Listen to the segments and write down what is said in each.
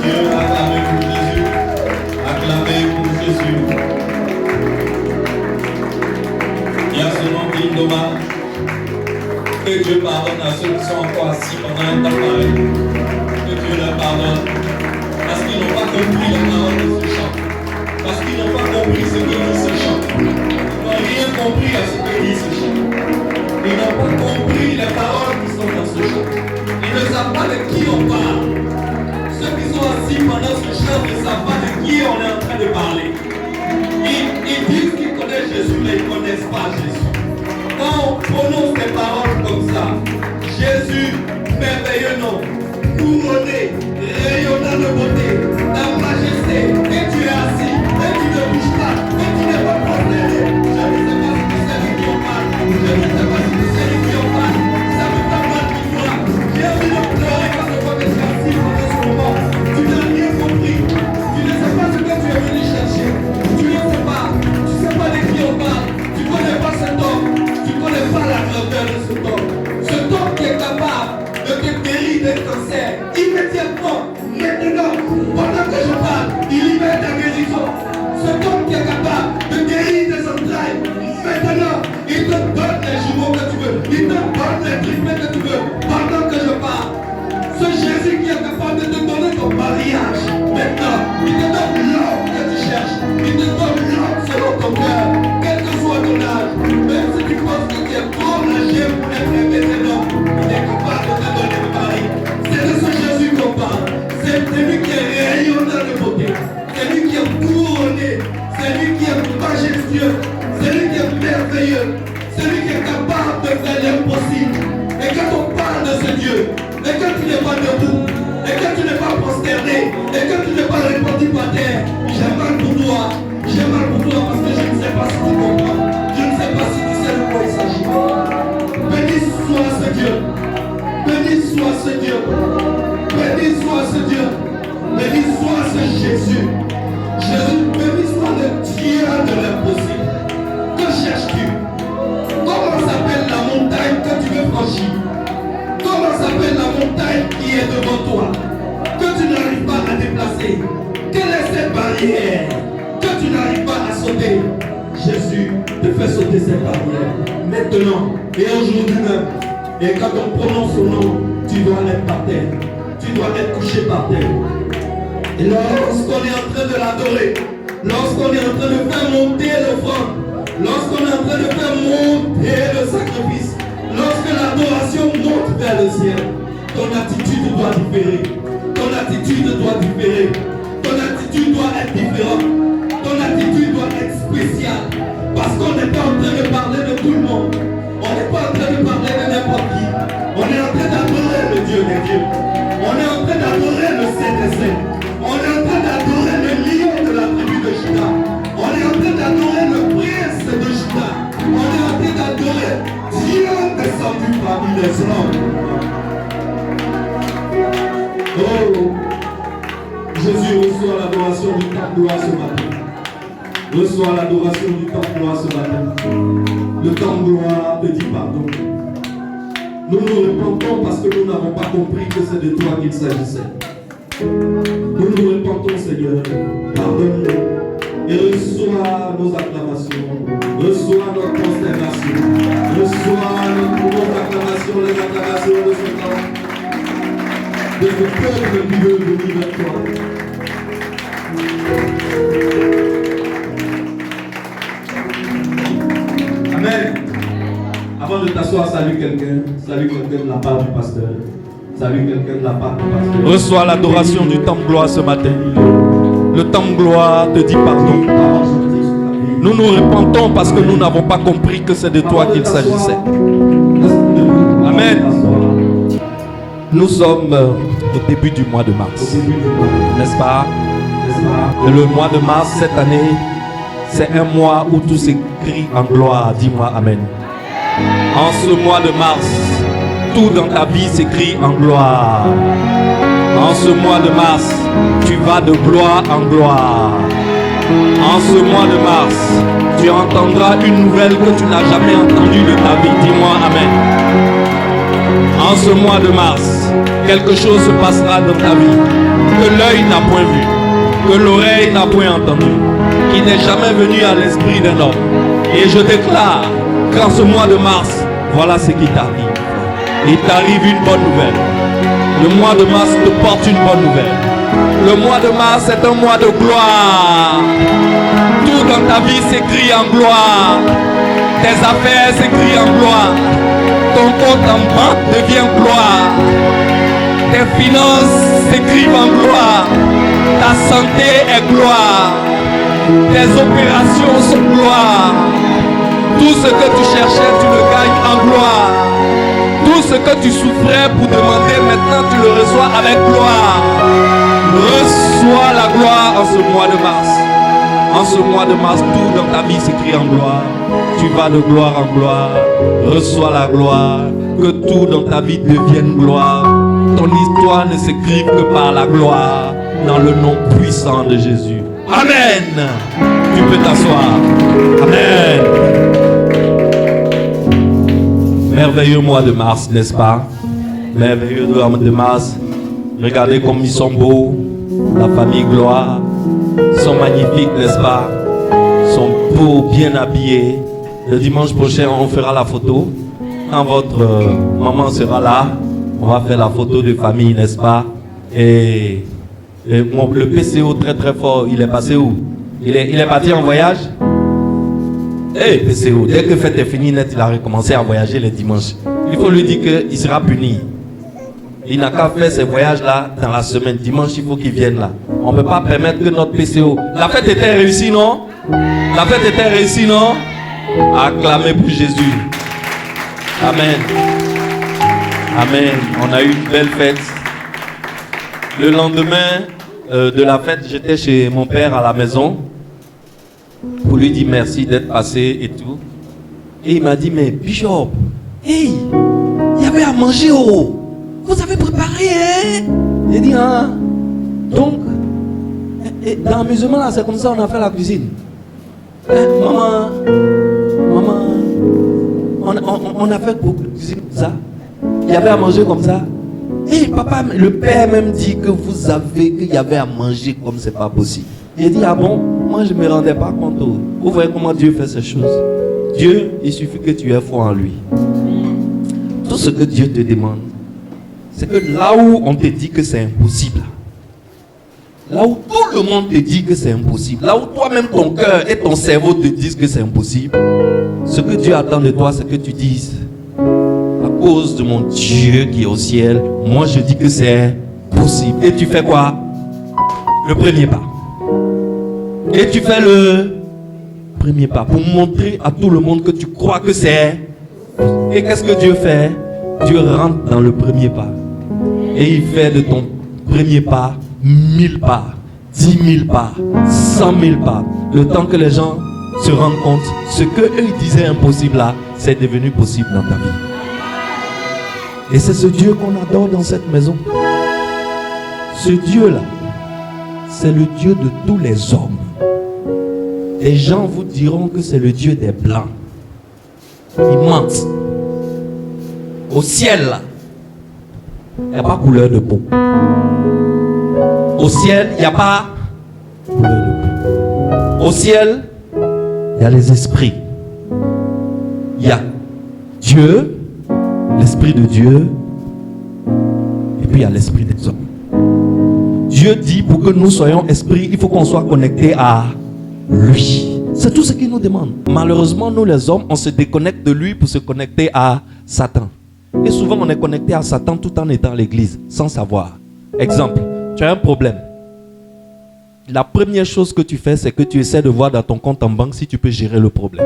Dieu, acclamez pour Jésus. Acclamez pour Jésus. Il y a ce nom digne d'hommage. Que Dieu pardonne à ceux qui sont encore assis pendant un temps pareil. Que Dieu leur pardonne. Parce qu'ils n'ont pas compris la parole de ce chant. Parce qu'ils n'ont pas compris ce que dit ce chant. Ils n'ont rien compris à ce que dit ce chant. Ils n'ont pas compris les paroles qui sont dans ce chant. Ils ne savent pas de qui on parle. Ceux qui sont assis pendant ce chant ne savent pas de qui on est en train de parler. Ils disent qu'ils connaissent Jésus, mais ils ne connaissent pas Jésus. Quand on prononce des paroles comme ça, Jésus, merveilleux nom, couronné, rayonnant de beauté, ta majesté, et tu es assis, et tu ne bouges pas, et tu n'es pas prosterné. Je ne sais pas si tu sais de qui on parle, je ne sais pas si tu sais de qui on parle, ça me fait mal pour toi. J'ai envie de pleurer quand je vois que tu es assis pendant ce moment. Tu n'as rien compris, tu ne sais pas ce que tu es venu chercher, tu ne sais pas, tu ne sais pas de qui on parle, tu ne connais pas cet homme, tu ne connais pas la grandeur de cet homme. Cet homme qui est capable de te guérir d'un cancer immédiatement, maintenant, pendant que je parle, il libère ta guérison. Cet homme qui est capable de guérir des entrailles, maintenant, il te donne les jumeaux que tu veux, il te donne les triplés que tu veux, pendant que je parle. Ce Jésus qui est capable de te donner ton mariage, maintenant, il te donne l'homme que tu cherches, il te donne l'homme selon ton cœur, quel que soit ton âge, même si tu penses que tu es trop âgé pour être aimé d'un homme, il est capable de te donner le mari. C'est de ce Jésus qu'on parle, c'est lui qui est rayonnant de beauté, c'est lui qui est couronné, c'est lui qui est majestueux, c'est lui qui est merveilleux, c'est lui qui est capable de faire l'impossible. Et quand on parle de ce Dieu, et que tu n'es pas debout, et que tu n'es pas prosterné, et que tu n'es pas répandu par terre, j'ai mal pour toi. J'ai mal pour toi parce que je ne sais pas si tu comprends. Je ne sais pas si tu sais de quoi il s'agit. Béni soit ce Dieu. Béni soit ce Dieu. Béni soit ce Dieu. Béni soit ce Jésus. Jésus, béni soit le Dieu de l'impossible. Que cherches-tu? Comment s'appelle la montagne que tu veux franchir? Comment s'appelle la montagne qui est devant toi, que tu n'arrives pas à déplacer? Quelle est cette barrière que tu n'arrives pas à sauter? Jésus te fait sauter cette barrière maintenant et aujourd'hui même. Et quand on prononce son nom, tu dois être par terre, tu dois être couché par terre. Et lorsqu'on est en train de l'adorer, lorsqu'on est en train de faire monter l'offrande, lorsqu'on est en train de faire monter le sacrifice, lorsque l'adoration monte vers le ciel, ton attitude doit différer. Ton attitude doit différer. Ton attitude doit être différente. Ton attitude doit être spéciale. Parce qu'on n'est pas en train de parler de tout le monde. On n'est pas en train de parler de n'importe qui. On est en train d'adorer le Dieu des dieux. On est en train d'adorer le Saint des Saints. On est en train d'adorer le lion de la tribu de Juda. On est en train d'adorer le prince de Juda. On est en train d'adorer Dieu descendu parmi les hommes. Oh, Jésus reçoit l'adoration du temple gloire ce matin. Reçois l'adoration du temple gloire ce matin. Le temple gloire te dit pardon. Nous nous repentons parce que nous n'avons pas compris que c'est de toi qu'il s'agissait. Nous nous repentons, Seigneur. Pardonne-nous. Et reçois nos acclamations. Reçois notre consternation. Reçois nos acclamations, les acclamations de ce temps. De ce peuple qui veut venir vers toi. Amen. Avant de t'asseoir, salue quelqu'un. Salue quelqu'un de la part du pasteur. Salue quelqu'un de la part du pasteur. Reçois l'adoration du temple gloire ce matin. Le temple gloire te dit pardon. Nous nous repentons parce que nous n'avons pas compris que c'est de toi qu'il s'agissait. Amen. Nous sommes au début du mois de mars. N'est-ce pas? Et le mois de mars cette année, c'est un mois où tout s'écrit en gloire. Dis-moi Amen. En ce mois de mars, tout dans ta vie s'écrit en gloire. En ce mois de mars, tu vas de gloire en gloire. En ce mois de mars, tu entendras une nouvelle que tu n'as jamais entendue de ta vie. Dis-moi Amen. En ce mois de mars, quelque chose se passera dans ta vie que l'œil n'a point vu, que l'oreille n'a point entendu, qui n'est jamais venu à l'esprit d'un homme. Et je déclare qu'en ce mois de mars, voilà ce qui t'arrive. Il t'arrive une bonne nouvelle. Le mois de mars te porte une bonne nouvelle. Le mois de mars est un mois de gloire. Tout dans ta vie s'écrit en gloire. Tes affaires s'écrivent en gloire. Ton compte en banque devient gloire. Tes finances s'écrivent en gloire. Ta santé est gloire. Tes opérations sont gloire. Tout ce que tu cherchais, tu le gagnes en gloire. Tout ce que tu souffrais pour demander, maintenant tu le reçois avec gloire. Reçois la gloire en ce mois de mars. En ce mois de mars, tout dans ta vie s'écrit en gloire. Tu vas de gloire en gloire. Reçois la gloire. Que tout dans ta vie devienne gloire. Ton histoire ne s'écrive que par la gloire. Dans le nom puissant de Jésus. Amen. Tu peux t'asseoir. Amen. Merveilleux mois de mars, n'est-ce pas? Merveilleux mois de mars. Regardez comme ils sont beaux. La famille Gloire. Ils sont magnifiques, n'est-ce pas? Ils sont beaux, bien habillés. Le dimanche prochain, on fera la photo. Quand votre maman sera là, on va faire la photo de famille, n'est-ce pas? Et le PCO très très fort, il est passé où? Il est parti en voyage? Eh PCO, dès que fête est finie net, il a recommencé à voyager les dimanches. Il faut lui dire qu'il sera puni. Il n'a qu'à faire ces voyages-là dans la semaine. Dimanche, il faut qu'il vienne là. On ne peut pas permettre que notre PCO... La fête était réussie, non? La fête était réussie, non? Acclamez pour Jésus. Amen. Amen. On a eu une belle fête. Le lendemain de la fête, j'étais chez mon père à la maison pour lui dire merci d'être passé et tout. Et il m'a dit, mais Bishop, hey, il y avait à manger, oh. Vous avez préparé, hein? J'ai dit, hein? Donc, dans l'amusement là, c'est comme ça on a fait la cuisine. Maman, on a fait beaucoup de cuisine comme ça. Il y avait à manger comme ça. Et papa, le père même dit que qu'il y avait à manger comme c'est pas possible. J'ai dit, ah bon? Moi je ne me rendais pas compte. Vous voyez comment Dieu fait ces choses. Dieu, il suffit que tu aies foi en lui. Tout ce que Dieu te demande, c'est que là où on te dit que c'est impossible, là où tout le monde te dit que c'est impossible, là où toi-même ton cœur et ton cerveau te disent que c'est impossible, ce que Dieu attend de toi, c'est que tu dises, à cause de mon Dieu qui est au ciel, moi je dis que c'est possible. Et tu fais quoi? Le premier pas. Et tu fais le premier pas pour montrer à tout le monde que tu crois que c'est. Et qu'est-ce que Dieu fait? Dieu rentre dans le premier pas. Et il fait de ton premier pas 1000 pas, 10 000 pas, 100 000 pas. Le temps que les gens se rendent compte, ce qu'eux ils disaient impossible là, c'est devenu possible dans ta vie. Et c'est ce Dieu qu'on adore dans cette maison. Ce Dieu là, c'est le Dieu de tous les hommes. Les gens vous diront que c'est le Dieu des Blancs. Ils mentent. Au ciel là, il n'y a pas couleur de peau. Au ciel, il n'y a pas couleur de peau. Au ciel, il y a les esprits. Il y a Dieu, l'esprit de Dieu, et puis il y a l'esprit des hommes. Dieu dit pour que nous soyons esprits, il faut qu'on soit connecté à lui. C'est tout ce qu'il nous demande. Malheureusement, nous les hommes, on se déconnecte de lui pour se connecter à Satan. Et souvent, on est connecté à Satan tout en étant à l'église, sans savoir. Exemple, tu as un problème. La première chose que tu fais, c'est que tu essaies de voir dans ton compte en banque si tu peux gérer le problème.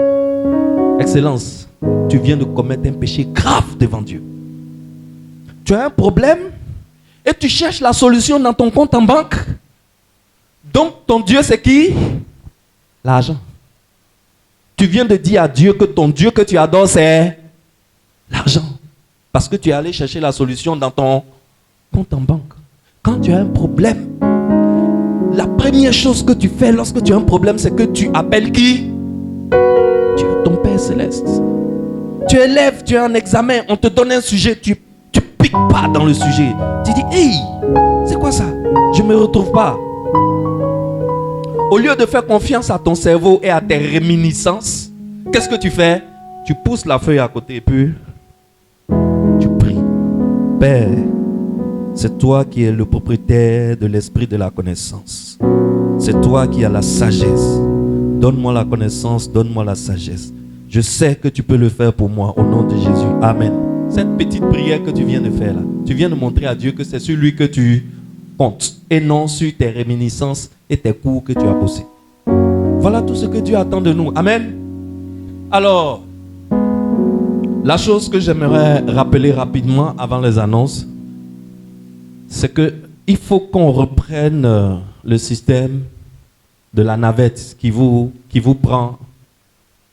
Excellence, tu viens de commettre un péché grave devant Dieu. Tu as un problème et tu cherches la solution dans ton compte en banque. Donc, ton Dieu, c'est qui? L'argent. Tu viens de dire à Dieu que ton Dieu que tu adores, c'est l'argent. Parce que tu es allé chercher la solution dans ton compte en banque. Quand tu as un problème, la première chose que tu fais lorsque tu as un problème, c'est que tu appelles qui? Dieu, ton Père Céleste. Tu élèves, tu as un examen, on te donne un sujet, tu piques pas dans le sujet. Tu dis, hey, c'est quoi ça? Je ne me retrouve pas. Au lieu de faire confiance à ton cerveau et à tes réminiscences, qu'est-ce que tu fais? Tu pousses la feuille à côté et puis tu pries. Père, c'est toi qui es le propriétaire de l'esprit de la connaissance. C'est toi qui as la sagesse. Donne-moi la connaissance, donne-moi la sagesse. Je sais que tu peux le faire pour moi au nom de Jésus. Amen. Cette petite prière que tu viens de faire là, tu viens de montrer à Dieu que c'est sur lui que tu comptes et non sur tes réminiscences et tes cours que tu as bossés. Voilà tout ce que Dieu attend de nous. Amen. Alors, la chose que j'aimerais rappeler rapidement avant les annonces, c'est qu'il faut qu'on reprenne le système de la navette qui vous prend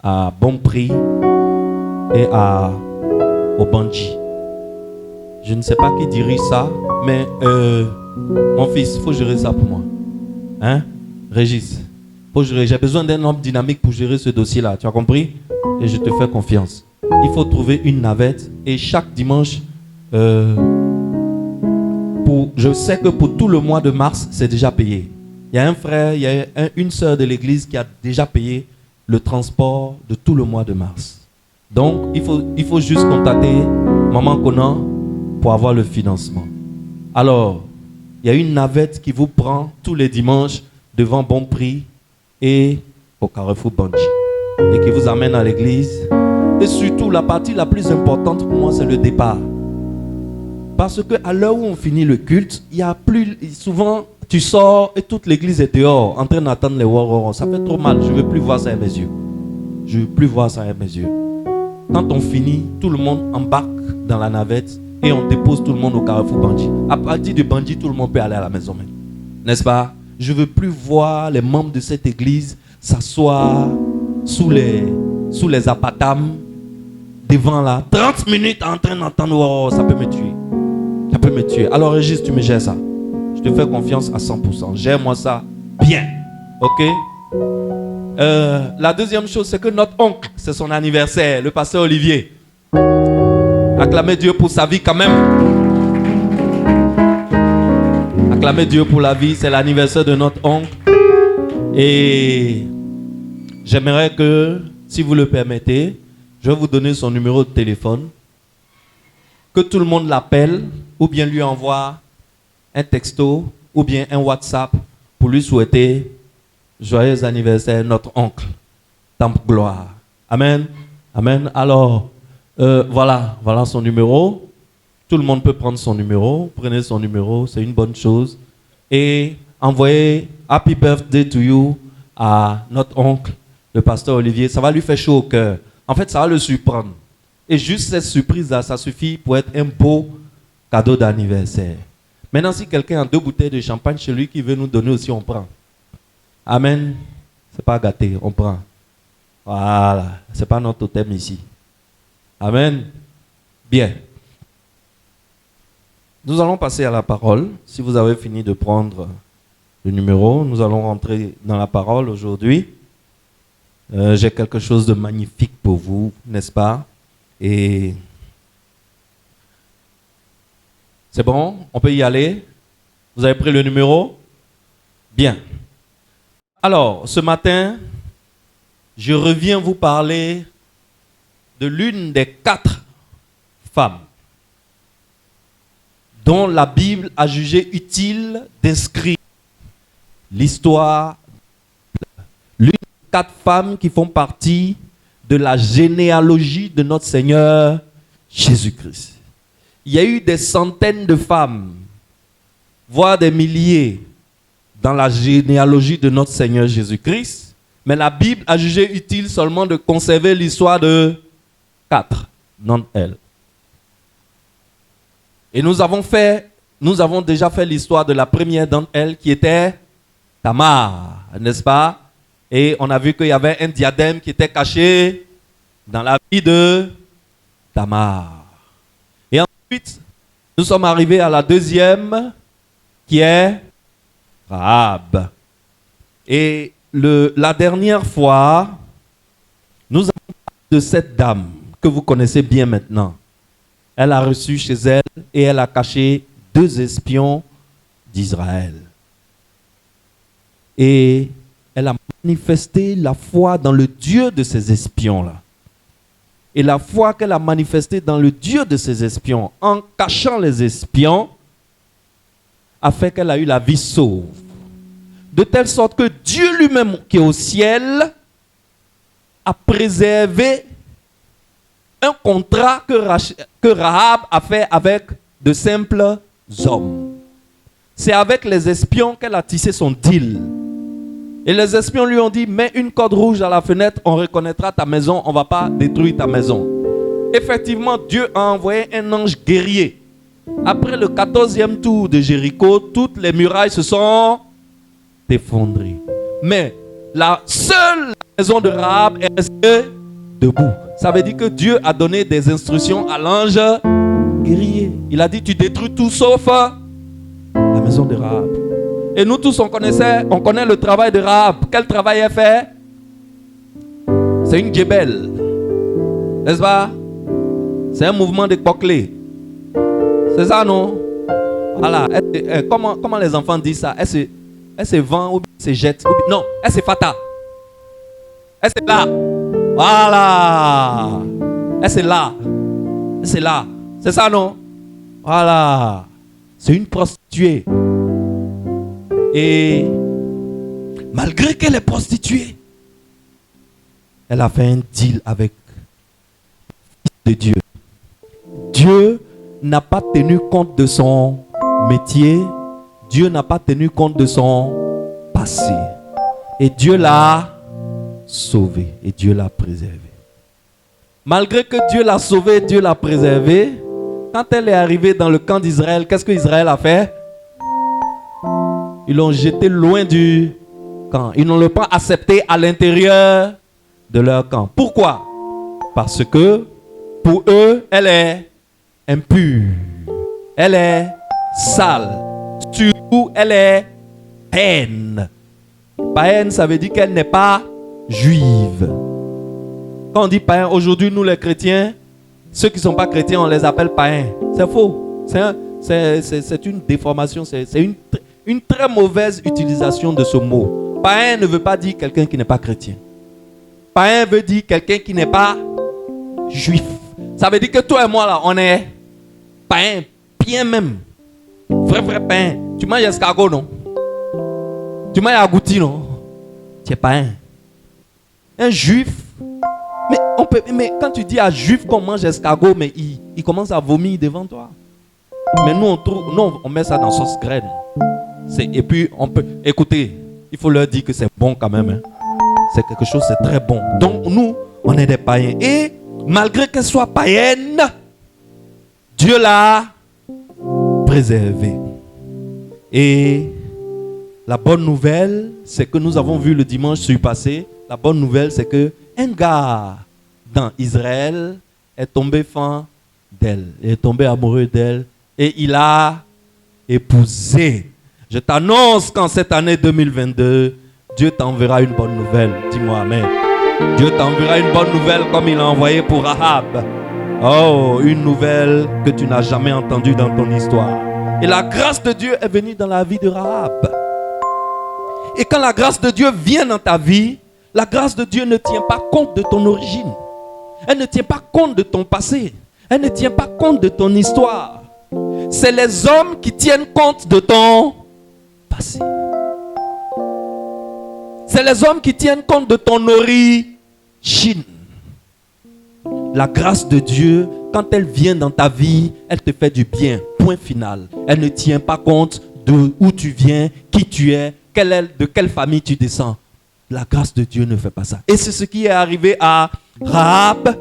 à bon prix et au bungee. Je ne sais pas qui dirige ça, mais mon fils, il faut gérer ça pour moi. Hein? Régis, faut gérer. J'ai besoin d'un homme dynamique pour gérer ce dossier-là. Tu as compris? Et je te fais confiance. Il faut trouver une navette et chaque dimanche, je sais que pour tout le mois de mars, c'est déjà payé. Il y a un frère, il y a une sœur de l'église qui a déjà payé le transport de tout le mois de mars. Donc, il faut juste contacter Maman Conan pour avoir le financement. Alors, il y a une navette qui vous prend tous les dimanches devant Bon Prix et au Carrefour Bandji et qui vous amène à l'église. Et surtout, la partie la plus importante pour moi, c'est le départ. Parce qu'à l'heure où on finit le culte, il y a plus souvent, tu sors et toute l'église est dehors en train d'attendre les warriors. Ça fait trop mal, je ne veux plus voir ça avec mes yeux. Je ne veux plus voir ça avec mes yeux. Quand on finit, tout le monde embarque dans la navette et on dépose tout le monde au Carrefour Bandji. À partir de Bandji, tout le monde peut aller à la maison même. N'est-ce pas? Je ne veux plus voir les membres de cette église s'asseoir sous les apatams devant là. 30 minutes en train d'entendre, oh, ça peut me tuer. Ça peut me tuer. Alors Régis, tu me gères ça. Je te fais confiance à 100%. Gère-moi ça bien. Ok? La deuxième chose, c'est que notre oncle, c'est son anniversaire, le pasteur Olivier. Acclamez Dieu pour sa vie quand même. Acclamez Dieu pour la vie, c'est l'anniversaire de notre oncle. Et j'aimerais que, si vous le permettez, je vais vous donner son numéro de téléphone. Que tout le monde l'appelle ou bien lui envoie un texto ou bien un WhatsApp pour lui souhaiter joyeux anniversaire, notre oncle. Temple gloire. Amen. Amen. Alors, voilà son numéro. Tout le monde peut prendre son numéro. Prenez son numéro, c'est une bonne chose. Et envoyez Happy Birthday to you à notre oncle, le pasteur Olivier. Ça va lui faire chaud au cœur. En fait, ça va le surprendre. Et juste cette surprise-là, ça suffit pour être un beau cadeau d'anniversaire. Maintenant, si quelqu'un a 2 bouteilles de champagne chez lui qui veut nous donner aussi, on prend. Amen. C'est pas gâté, on prend. Voilà. C'est pas notre thème ici. Amen. Bien. Nous allons passer à la parole. Si vous avez fini de prendre le numéro, nous allons rentrer dans la parole aujourd'hui. J'ai quelque chose de magnifique pour vous, n'est-ce pas? Et c'est bon? On peut y aller? Vous avez pris le numéro? Bien. Alors, ce matin, je reviens vous parler de l'une des 4 femmes dont la Bible a jugé utile d'inscrire l'histoire. L'une des 4 femmes qui font partie de la généalogie de notre Seigneur Jésus-Christ. Il y a eu des centaines de femmes, voire des milliers, dans la généalogie de notre Seigneur Jésus-Christ, mais la Bible a jugé utile seulement de conserver l'histoire de 4 d'entre elles. Et nous avons déjà fait l'histoire de la première d'entre elles qui était Tamar, n'est-ce pas? Et on a vu qu'il y avait un diadème qui était caché dans la vie de Tamar. Et ensuite, nous sommes arrivés à la deuxième qui est Rahab. Et la dernière fois, nous avons parlé de cette dame que vous connaissez bien maintenant. Elle a reçu chez elle et elle a caché 2 espions d'Israël. Et elle a manifesté la foi dans le Dieu de ces espions-là. Et la foi qu'elle a manifestée dans le Dieu de ces espions, en cachant les espions, a fait qu'elle a eu la vie sauve. De telle sorte que Dieu lui-même, qui est au ciel, a préservé un contrat que Rahab a fait avec de simples hommes. C'est avec les espions qu'elle a tissé son deal. Et les espions lui ont dit, mets une corde rouge à la fenêtre, on reconnaîtra ta maison, on ne va pas détruire ta maison. Effectivement, Dieu a envoyé un ange guerrier. Après le 14e tour de Jéricho, toutes les murailles se sont effondrées. Mais la seule maison de Rahab est restée debout. Ça veut dire que Dieu a donné des instructions à l'ange guerrier. Il a dit, tu détruis tout sauf la maison de Rahab. Et nous tous, on connaît le travail de Rahab. Quel travail elle fait? C'est une guébelle. N'est-ce pas? C'est un mouvement de coquelet. C'est ça, non? Voilà. Comment les enfants disent ça? Elle se vend ou se jette? Non, elle se fata. Elle se là. Voilà. Elle se là. Elle se là. C'est ça, non? Voilà. C'est une prostituée. Et malgré qu'elle est prostituée, elle a fait un deal avec le Fils de Dieu. Dieu n'a pas tenu compte de son métier. Dieu n'a pas tenu compte de son passé. Et Dieu l'a sauvé. Et Dieu l'a préservé. Malgré que Dieu l'a sauvé, Dieu l'a préservé, quand elle est arrivée dans le camp d'Israël, qu'est-ce que Israël a fait? Ils l'ont jeté loin du camp. Ils ne l'ont pas accepté à l'intérieur de leur camp. Pourquoi? Parce que pour eux, elle est impure. Elle est sale. Surtout, elle est païenne. Païenne, ça veut dire qu'elle n'est pas juive. Quand on dit païen, aujourd'hui, nous les chrétiens, ceux qui ne sont pas chrétiens, on les appelle païens. C'est faux. C'est une déformation. C'est une très mauvaise utilisation de ce mot. Païen ne veut pas dire quelqu'un qui n'est pas chrétien. Païen veut dire quelqu'un qui n'est pas juif. Ça veut dire que toi et moi là, on est païen, bien même. Vrai païen. Tu manges escargot, non? Tu manges agouti, non? Tu es païen. Un juif. Mais quand tu dis à juif qu'on mange escargot, mais il commence à vomir devant toi. Mais nous, on met ça dans sauce graine. Et puis, on peut... Écoutez, il faut leur dire que c'est bon quand même. Hein. C'est quelque chose, c'est très bon. Donc, nous, on est des païens. Et malgré qu'elle soit païenne, Dieu l'a préservée. Et la bonne nouvelle, c'est que nous avons vu le dimanche surpassé. La bonne nouvelle, c'est que un gars dans Israël est tombé fan d'elle. Il est tombé amoureux d'elle. Et il a épousé. Je t'annonce qu'en cette année 2022, Dieu t'enverra une bonne nouvelle. Dis-moi amen. Dieu t'enverra une bonne nouvelle comme il a envoyé pour Rahab. Oh, une nouvelle que tu n'as jamais entendue dans ton histoire. Et la grâce de Dieu est venue dans la vie de Rahab. Et quand la grâce de Dieu vient dans ta vie, la grâce de Dieu ne tient pas compte de ton origine. Elle ne tient pas compte de ton passé. Elle ne tient pas compte de ton histoire. C'est les hommes qui tiennent compte de ton passé. C'est les hommes qui tiennent compte de ton origine. La grâce de Dieu, quand elle vient dans ta vie, elle te fait du bien. Point final. Elle ne tient pas compte de où tu viens, qui tu es, de quelle famille tu descends. La grâce de Dieu ne fait pas ça. Et c'est ce qui est arrivé à Rahab.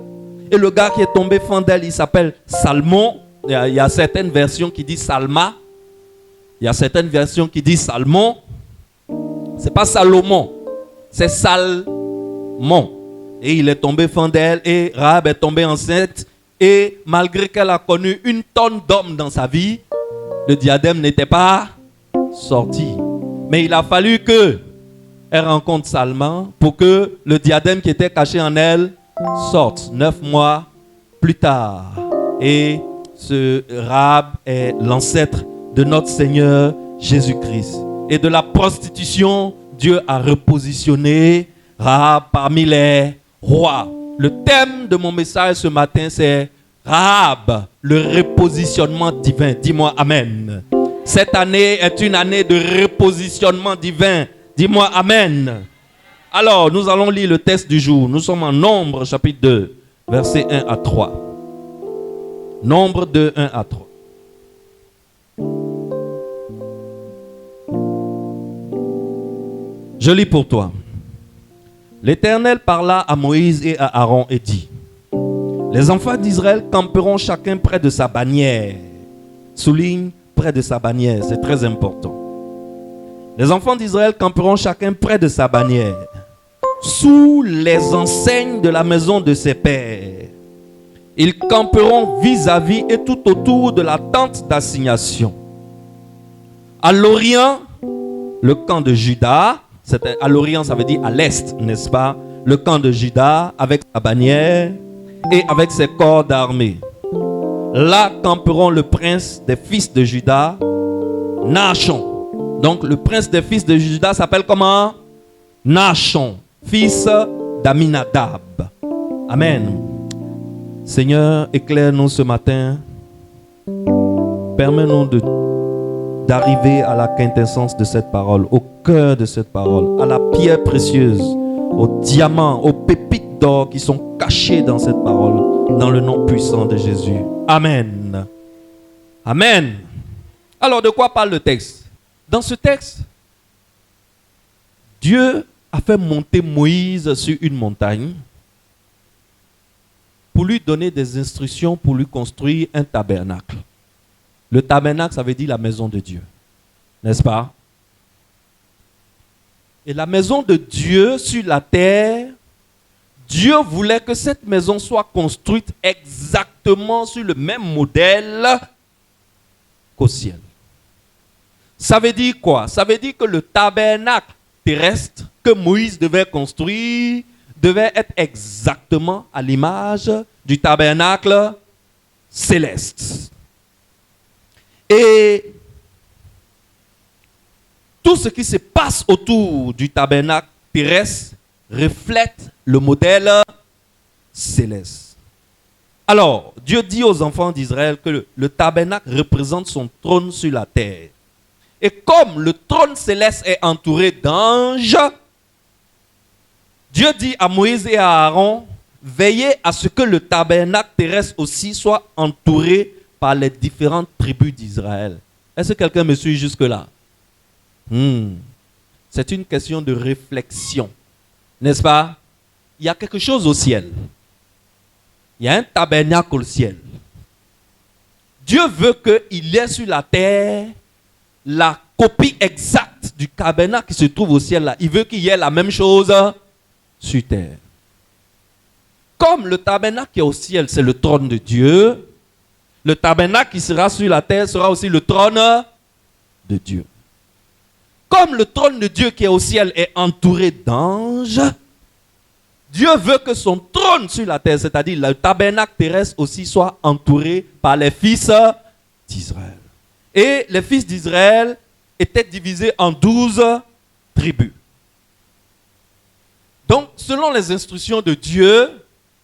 Et le gars qui est tombé fan d'elle, il s'appelle Salmon. Il y a certaines versions qui disent Salma. Il y a certaines versions qui disent Salmon. C'est pas Salomon. C'est Salmon. Et il est tombé fan d'elle. Et Rahab est tombée enceinte. Et malgré qu'elle a connu une tonne d'hommes dans sa vie, le diadème n'était pas sorti. Mais il a fallu que elle rencontre Salman pour que le diadème qui était caché en elle sorte 9 mois plus tard. Et ce Rahab est l'ancêtre de notre Seigneur Jésus-Christ. Et de la prostitution, Dieu a repositionné Rahab parmi les rois. Le thème de mon message ce matin, c'est Rahab, le repositionnement divin. Dis-moi Amen. Cette année est une année de repositionnement divin. Dis-moi Amen. Alors, nous allons lire le texte du jour. Nous sommes en Nombre, chapitre 2, versets 1 à 3. Nombre 2, 1 à 3. Je lis pour toi. L'Éternel parla à Moïse et à Aaron et dit: les enfants d'Israël camperont chacun près de sa bannière. Souligne près de sa bannière, c'est très important. Les enfants d'Israël camperont chacun près de sa bannière, sous les enseignes de la maison de ses pères. Ils camperont vis-à-vis et tout autour de la tente d'assignation. À l'Orient, le camp de Juda. À l'Orient, ça veut dire à l'Est, n'est-ce pas? Le camp de Juda avec sa bannière et avec ses corps d'armée. Là camperont le prince des fils de Juda, Nachon. Donc le prince des fils de Juda s'appelle comment? Nachon, fils d'Aminadab. Amen. Seigneur, éclaire-nous ce matin. Permets-nous d'arriver à la quintessence de cette parole, au cœur de cette parole, à la pierre précieuse, aux diamants, aux pépites d'or qui sont cachés dans cette parole, dans le nom puissant de Jésus. Amen. Amen. Alors, de quoi parle le texte? Dans ce texte, Dieu a fait monter Moïse sur une montagne pour lui donner des instructions pour lui construire un tabernacle. Le tabernacle, ça veut dire la maison de Dieu. N'est-ce pas? Et la maison de Dieu sur la terre, Dieu voulait que cette maison soit construite exactement sur le même modèle qu'au ciel. Ça veut dire quoi? Ça veut dire que le tabernacle terrestre que Moïse devait construire devait être exactement à l'image du tabernacle céleste. Et tout ce qui se passe autour du tabernacle terrestre reflète le modèle céleste. Alors, Dieu dit aux enfants d'Israël que le tabernacle représente son trône sur la terre. Et comme le trône céleste est entouré d'anges, Dieu dit à Moïse et à Aaron: veillez à ce que le tabernacle terrestre aussi soit entouré par les différentes tribus d'Israël. Est-ce que quelqu'un me suit jusque-là? C'est une question de réflexion. N'est-ce pas? Il y a quelque chose au ciel. Il y a un tabernacle au ciel. Dieu veut qu'il y ait sur la terre la copie exacte du tabernacle qui se trouve au ciel là. Il veut qu'il y ait la même chose sur terre. Comme le tabernacle qui est au ciel, c'est le trône de Dieu, le tabernacle qui sera sur la terre sera aussi le trône de Dieu. Comme le trône de Dieu qui est au ciel est entouré d'anges, Dieu veut que son trône sur la terre, c'est-à-dire le tabernacle terrestre aussi, soit entouré par les fils d'Israël. Et les fils d'Israël étaient divisés en 12 tribus. Donc, selon les instructions de Dieu,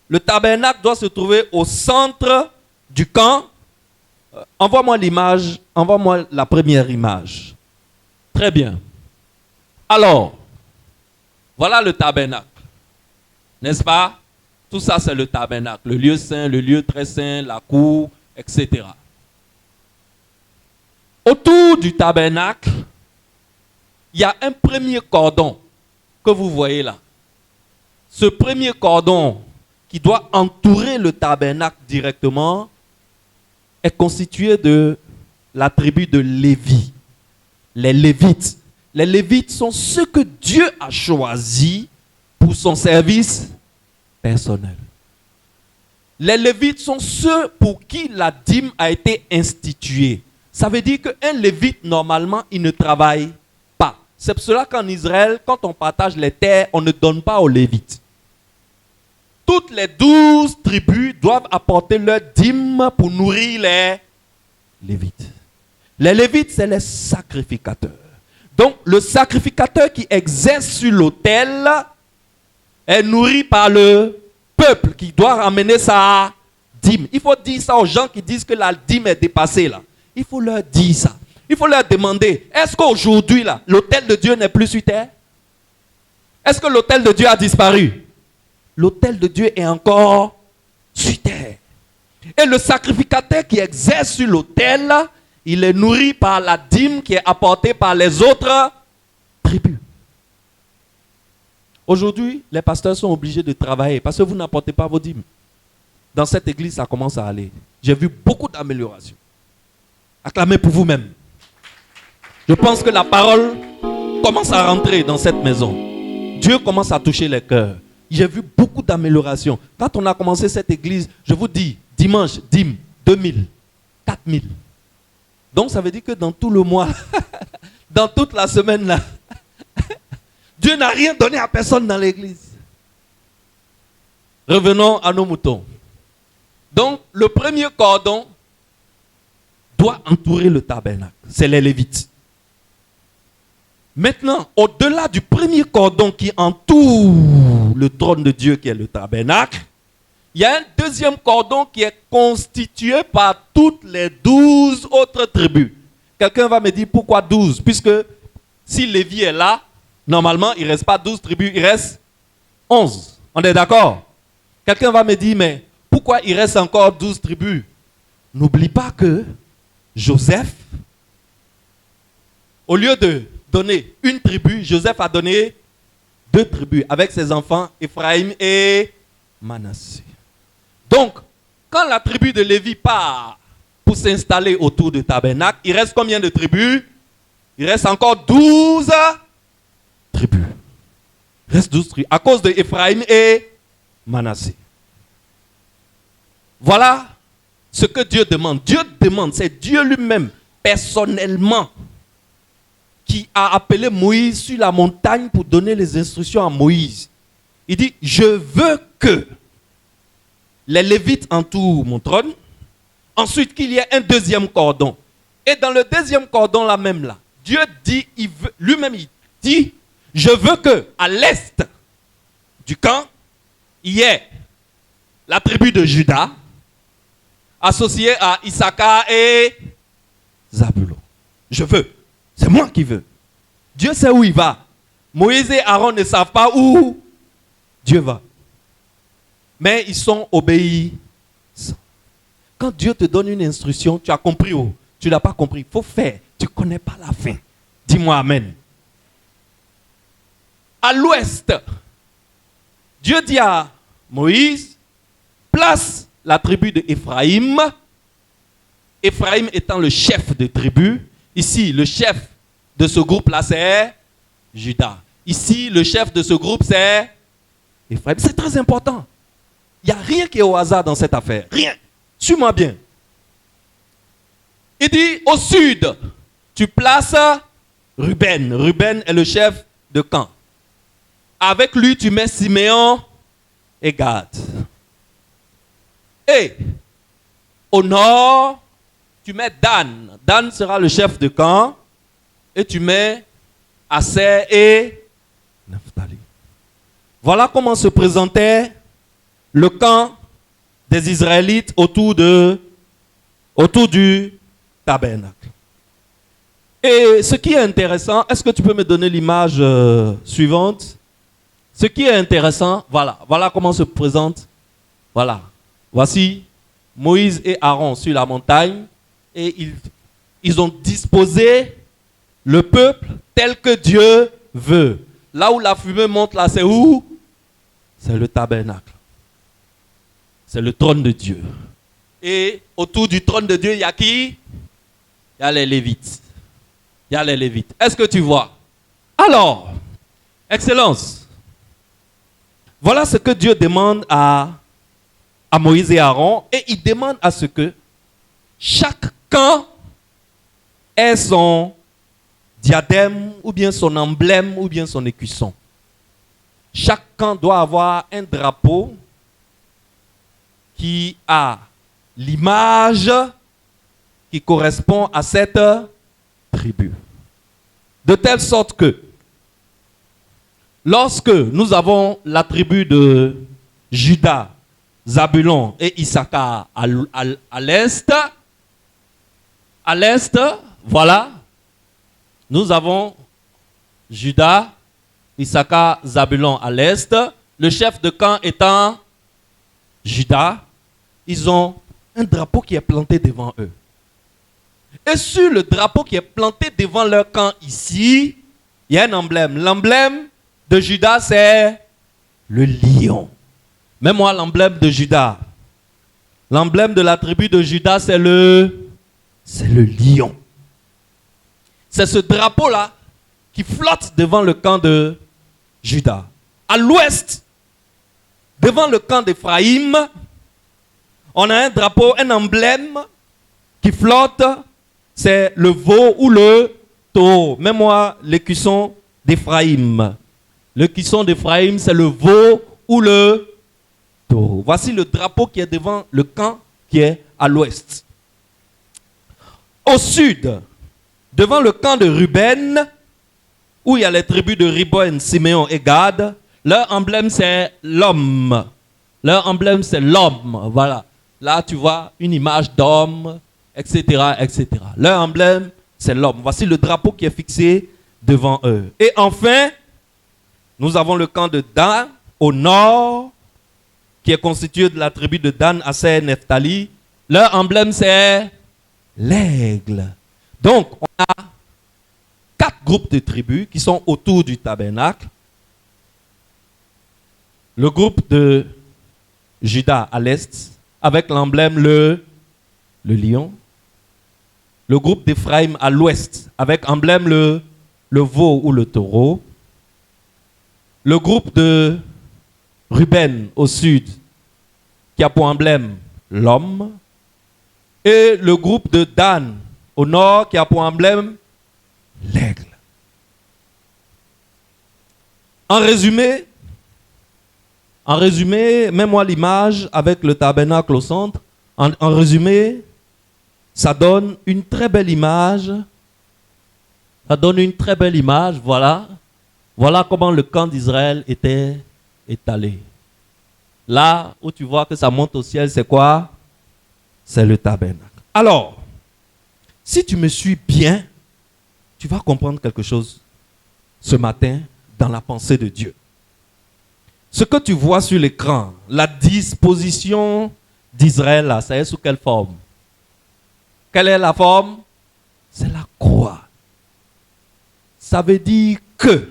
le tabernacle doit se trouver au centre du camp. Envoie-moi l'image, envoie-moi la première image. Très bien. Alors, voilà le tabernacle. N'est-ce pas? Tout ça, c'est le tabernacle. Le lieu saint, le lieu très saint, la cour, etc. Autour du tabernacle, il y a un premier cordon que vous voyez là. Ce premier cordon qui doit entourer le tabernacle directement est constitué de la tribu de Lévi. Les Lévites. Les Lévites sont ceux que Dieu a choisis pour son service personnel. Les Lévites sont ceux pour qui la dîme a été instituée. Ça veut dire qu'un Lévite, normalement, il ne travaille pas. C'est pour cela qu'en Israël, quand on partage les terres, on ne donne pas aux Lévites. toutes les 12 tribus doivent apporter leur dîme pour nourrir les Lévites. Les Lévites, c'est les sacrificateurs. Donc, le sacrificateur qui exerce sur l'autel est nourri par le peuple qui doit ramener sa dîme. Il faut dire ça aux gens qui disent que la dîme est dépassée là. Il faut leur dire ça. Il faut leur demander, est-ce qu'aujourd'hui là, l'autel de Dieu n'est plus sur terre? Est-ce que l'autel de Dieu a disparu? L'autel de Dieu est encore sur terre. Et le sacrificateur qui exerce sur l'autel, il est nourri par la dîme qui est apportée par les autres tribus. Aujourd'hui, les pasteurs sont obligés de travailler parce que vous n'apportez pas vos dîmes. Dans cette église, ça commence à aller. J'ai vu beaucoup d'améliorations. Acclamez pour vous-même. Je pense que la parole commence à rentrer dans cette maison. Dieu commence à toucher les cœurs. J'ai vu beaucoup d'améliorations. Quand on a commencé cette église, je vous dis, dimanche, dîme, 2000, 4000. Donc ça veut dire que dans tout le mois, dans toute la semaine là, Dieu n'a rien donné à personne dans l'église. Revenons à nos moutons. Donc le premier cordon doit entourer le tabernacle. C'est les Lévites. Maintenant, au-delà du premier cordon qui entoure le trône de Dieu qui est le tabernacle, il y a un deuxième cordon qui est constitué par toutes les 12 autres tribus. Quelqu'un va me dire pourquoi 12? Puisque si Lévi est là, normalement il ne reste pas 12 tribus, il reste 11. On est d'accord? Quelqu'un va me dire mais pourquoi il reste encore 12 tribus? N'oublie pas que Joseph, au lieu de donner une tribu, Joseph a donné 2 tribus avec ses enfants, Ephraïm et Manassé. Donc, quand la tribu de Lévi part pour s'installer autour du tabernacle, il reste combien de tribus? Il reste encore 12 tribus. Il reste 12 tribus à cause de Ephraïm et Manassé. Voilà ce que Dieu demande. Dieu demande, c'est Dieu lui-même, personnellement, qui a appelé Moïse sur la montagne pour donner les instructions à Moïse. Il dit, je veux que les Lévites entourent mon trône. Ensuite, qu'il y ait un deuxième cordon. Et dans le deuxième cordon, là même là, Dieu dit, lui-même il dit, je veux que à l'est du camp, il y ait la tribu de Juda, associée à Issachar et Zabulon. Je veux. C'est moi qui veux. Dieu sait où il va. Moïse et Aaron ne savent pas où Dieu va. Mais ils sont obéis. Quand Dieu te donne une instruction, tu as compris où? Tu ne l'as pas compris. Il faut faire. Tu ne connais pas la fin. Dis-moi amen. À l'ouest, Dieu dit à Moïse, place la tribu de Ephraïm. Ephraïm étant le chef de tribu. Ici, le chef de ce groupe-là, c'est Juda. Ici, le chef de ce groupe, c'est Ephraïm. C'est très important. Il n'y a rien qui est au hasard dans cette affaire. Rien. Suis-moi bien. Il dit, au sud, tu places Ruben. Ruben est le chef de camp. Avec lui, tu mets Siméon et Gad. Et au nord, tu mets Dan. Dan sera le chef de camp. Et tu mets Aser et Naphtali. Voilà comment se présentait le camp des Israélites autour du tabernacle. Et ce qui est intéressant, est-ce que tu peux me donner l'image suivante? Ce qui est intéressant, voilà comment se présente. Voilà. Voici Moïse et Aaron sur la montagne et ils ont disposé le peuple tel que Dieu veut. Là où la fumée monte, là, c'est où? C'est le tabernacle. C'est le trône de Dieu. Et autour du trône de Dieu, il y a qui? Il y a les Lévites. Il y a les Lévites. Est-ce que tu vois? Alors, Excellence, voilà ce que Dieu demande à Moïse et Aaron. Et il demande à ce que chaque camp ait son diadème, ou bien son emblème, ou bien son écusson. Chaque camp doit avoir un drapeau qui a l'image qui correspond à cette tribu. De telle sorte que, lorsque nous avons la tribu de Juda, Zabulon et Issachar à l'est, voilà, nous avons Juda, Issachar, Zabulon à l'est, le chef de camp étant Juda. Ils ont un drapeau qui est planté devant eux. Et sur le drapeau qui est planté devant leur camp ici, il y a un emblème. L'emblème de Juda, c'est le lion. Même moi, l'emblème de Juda. L'emblème de la tribu de Juda, c'est le lion. C'est ce drapeau-là qui flotte devant le camp de Juda. À l'ouest, devant le camp d'Éphraïm, on a un drapeau, un emblème qui flotte. C'est le veau ou le taureau. Même moi, l'écusson d'Éphraïm. L'écusson d'Éphraïm, c'est le veau ou le taureau. Voici le drapeau qui est devant le camp qui est à l'ouest. Au sud, devant le camp de Ruben, où il y a les tribus de Riboën, Siméon et Gad, leur emblème c'est l'homme. Leur emblème c'est l'homme. Voilà. Là, tu vois une image d'homme, etc., etc. Leur emblème, c'est l'homme. Voici le drapeau qui est fixé devant eux. Et enfin, nous avons le camp de Dan au nord, qui est constitué de la tribu de Dan, Asser, Nephtali. Leur emblème, c'est l'aigle. Donc, on a 4 groupes de tribus qui sont autour du tabernacle. Le groupe de Juda à l'est, avec l'emblème le lion. Le groupe d'Éphraïm à l'ouest, avec emblème le veau ou le taureau. Le groupe de Ruben au sud, qui a pour emblème l'homme. Et le groupe de Dan au nord, qui a pour emblème l'aigle. En résumé, mets-moi l'image avec le tabernacle au centre. En résumé, ça donne une très belle image. Ça donne une très belle image, voilà. Voilà comment le camp d'Israël était étalé. Là où tu vois que ça monte au ciel, c'est quoi? C'est le tabernacle. Alors, si tu me suis bien, tu vas comprendre quelque chose ce matin dans la pensée de Dieu. Ce que tu vois sur l'écran, la disposition d'Israël, là, ça est sous quelle forme? Quelle est la forme? C'est la croix. Ça veut dire que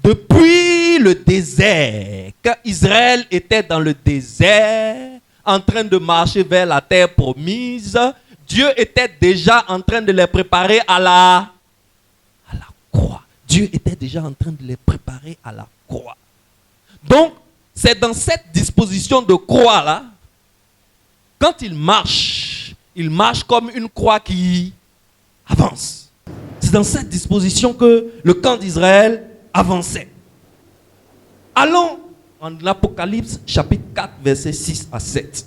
depuis le désert, quand Israël était dans le désert, en train de marcher vers la terre promise, Dieu était déjà en train de les préparer à la croix. Dieu était déjà en train de les préparer à la croix. Donc, c'est dans cette disposition de croix-là, quand il marche comme une croix qui avance. C'est dans cette disposition que le camp d'Israël avançait. Allons en Apocalypse chapitre 4, versets 6 à 7.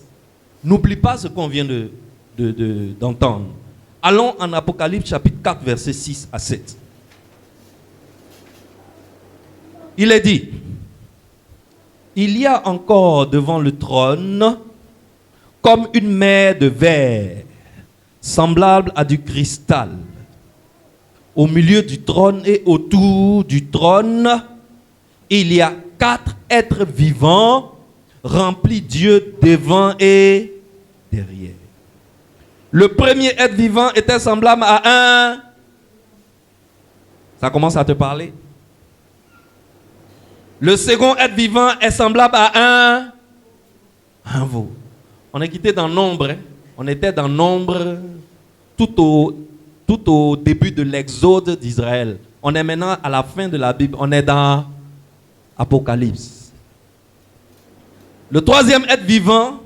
N'oublie pas ce qu'on vient d'entendre. Allons en Apocalypse chapitre 4, versets 6 à 7. Il est dit, il y a encore devant le trône comme une mer de verre, semblable à du cristal. Au milieu du trône et autour du trône, il y a 4 êtres vivants remplis Dieu devant et derrière. Le premier être vivant était semblable à un... Ça commence à te parler? Le second être vivant est semblable à un veau. On est quitté dans Nombre. Hein? On était dans Nombre tout au début de l'exode d'Israël. On est maintenant à la fin de la Bible. On est dans Apocalypse. Le troisième être vivant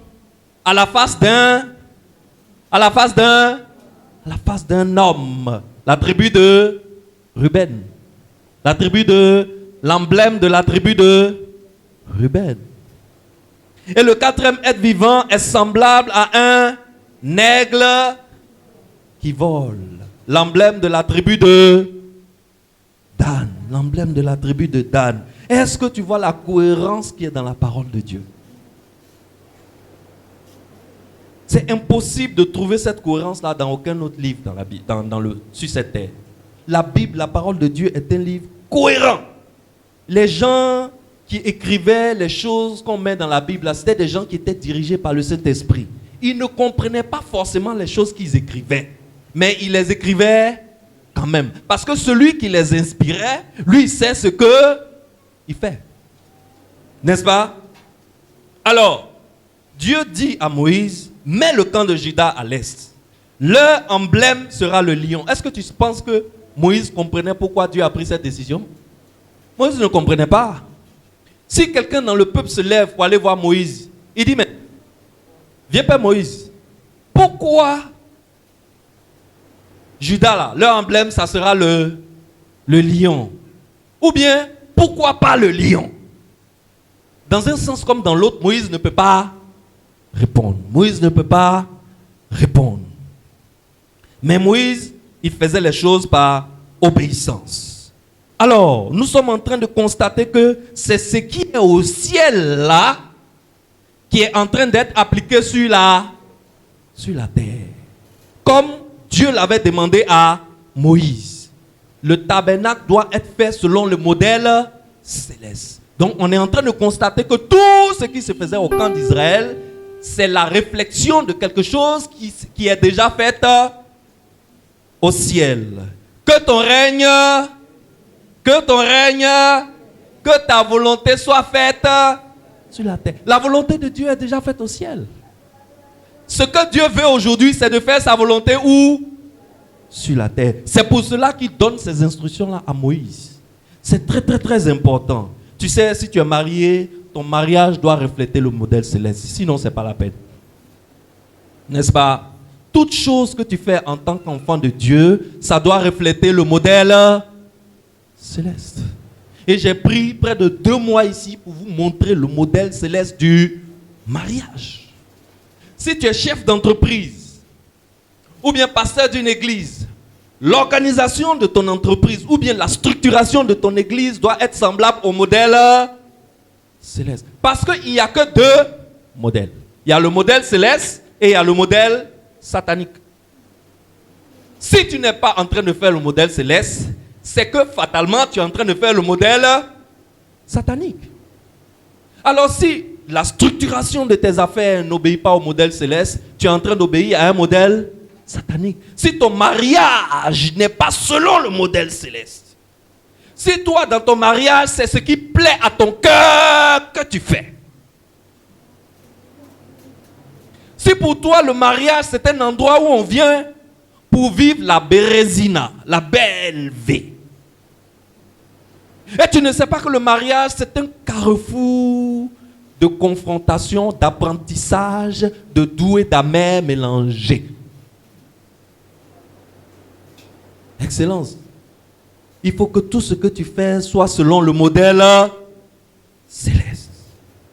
à la face d'un homme. La tribu de Ruben. L'emblème de la tribu de Ruben. Et le quatrième être vivant est semblable à un aigle qui vole. L'emblème de la tribu de Dan. L'emblème de la tribu de Dan. Est-ce que tu vois la cohérence qui est dans la parole de Dieu? C'est impossible de trouver cette cohérence-là dans aucun autre livre dans la Bible, sur cette terre. La Bible, la parole de Dieu est un livre cohérent. Les gens qui écrivaient les choses qu'on met dans la Bible, c'était des gens qui étaient dirigés par le Saint-Esprit. Ils ne comprenaient pas forcément les choses qu'ils écrivaient, mais ils les écrivaient quand même. Parce que celui qui les inspirait, lui, il sait ce qu'il fait. N'est-ce pas? Alors, Dieu dit à Moïse, mets le camp de Juda à l'est. Leur emblème sera le lion. Est-ce que tu penses que Moïse comprenait pourquoi Dieu a pris cette décision? Moïse ne comprenait pas. Si quelqu'un dans le peuple se lève pour aller voir Moïse, il dit, mais viens pas Moïse. Pourquoi Juda là, leur emblème, ça sera le lion? Ou bien, pourquoi pas le lion? Dans un sens comme dans l'autre, Moïse ne peut pas répondre. Moïse ne peut pas répondre. Mais Moïse, il faisait les choses par obéissance. Alors, nous sommes en train de constater que c'est ce qui est au ciel là qui est en train d'être appliqué sur la terre. Comme Dieu l'avait demandé à Moïse. Le tabernacle doit être fait selon le modèle céleste. Donc, on est en train de constater que tout ce qui se faisait au camp d'Israël, c'est la réflexion de quelque chose qui est déjà fait au ciel. Que ton règne, que ta volonté soit faite sur la terre. La volonté de Dieu est déjà faite au ciel. Ce que Dieu veut aujourd'hui, c'est de faire sa volonté où? Sur la terre. C'est pour cela qu'il donne ces instructions-là à Moïse. C'est très très très important. Tu sais, si tu es marié, ton mariage doit refléter le modèle céleste. Sinon, ce n'est pas la peine. N'est-ce pas? Toute chose que tu fais en tant qu'enfant de Dieu, ça doit refléter le modèle céleste. Et j'ai pris près de 2 mois ici pour vous montrer le modèle céleste du mariage. Si tu es chef d'entreprise ou bien pasteur d'une église, l'organisation de ton entreprise ou bien la structuration de ton église doit être semblable au modèle céleste. Parce qu'il n'y a que 2 modèles. Il y a le modèle céleste et il y a le modèle satanique. Si tu n'es pas en train de faire le modèle céleste, c'est que fatalement tu es en train de faire le modèle satanique. Alors si la structuration de tes affaires n'obéit pas au modèle céleste, tu es en train d'obéir à un modèle satanique. Si ton mariage n'est pas selon le modèle céleste, si toi dans ton mariage c'est ce qui plaît à ton cœur que tu fais, si pour toi le mariage c'est un endroit où on vient pour vivre la bérésina, la belle vie, et tu ne sais pas que le mariage c'est un carrefour de confrontation, d'apprentissage, de doux et d'amer mélangés. Excellence. Il faut que tout ce que tu fais soit selon le modèle céleste.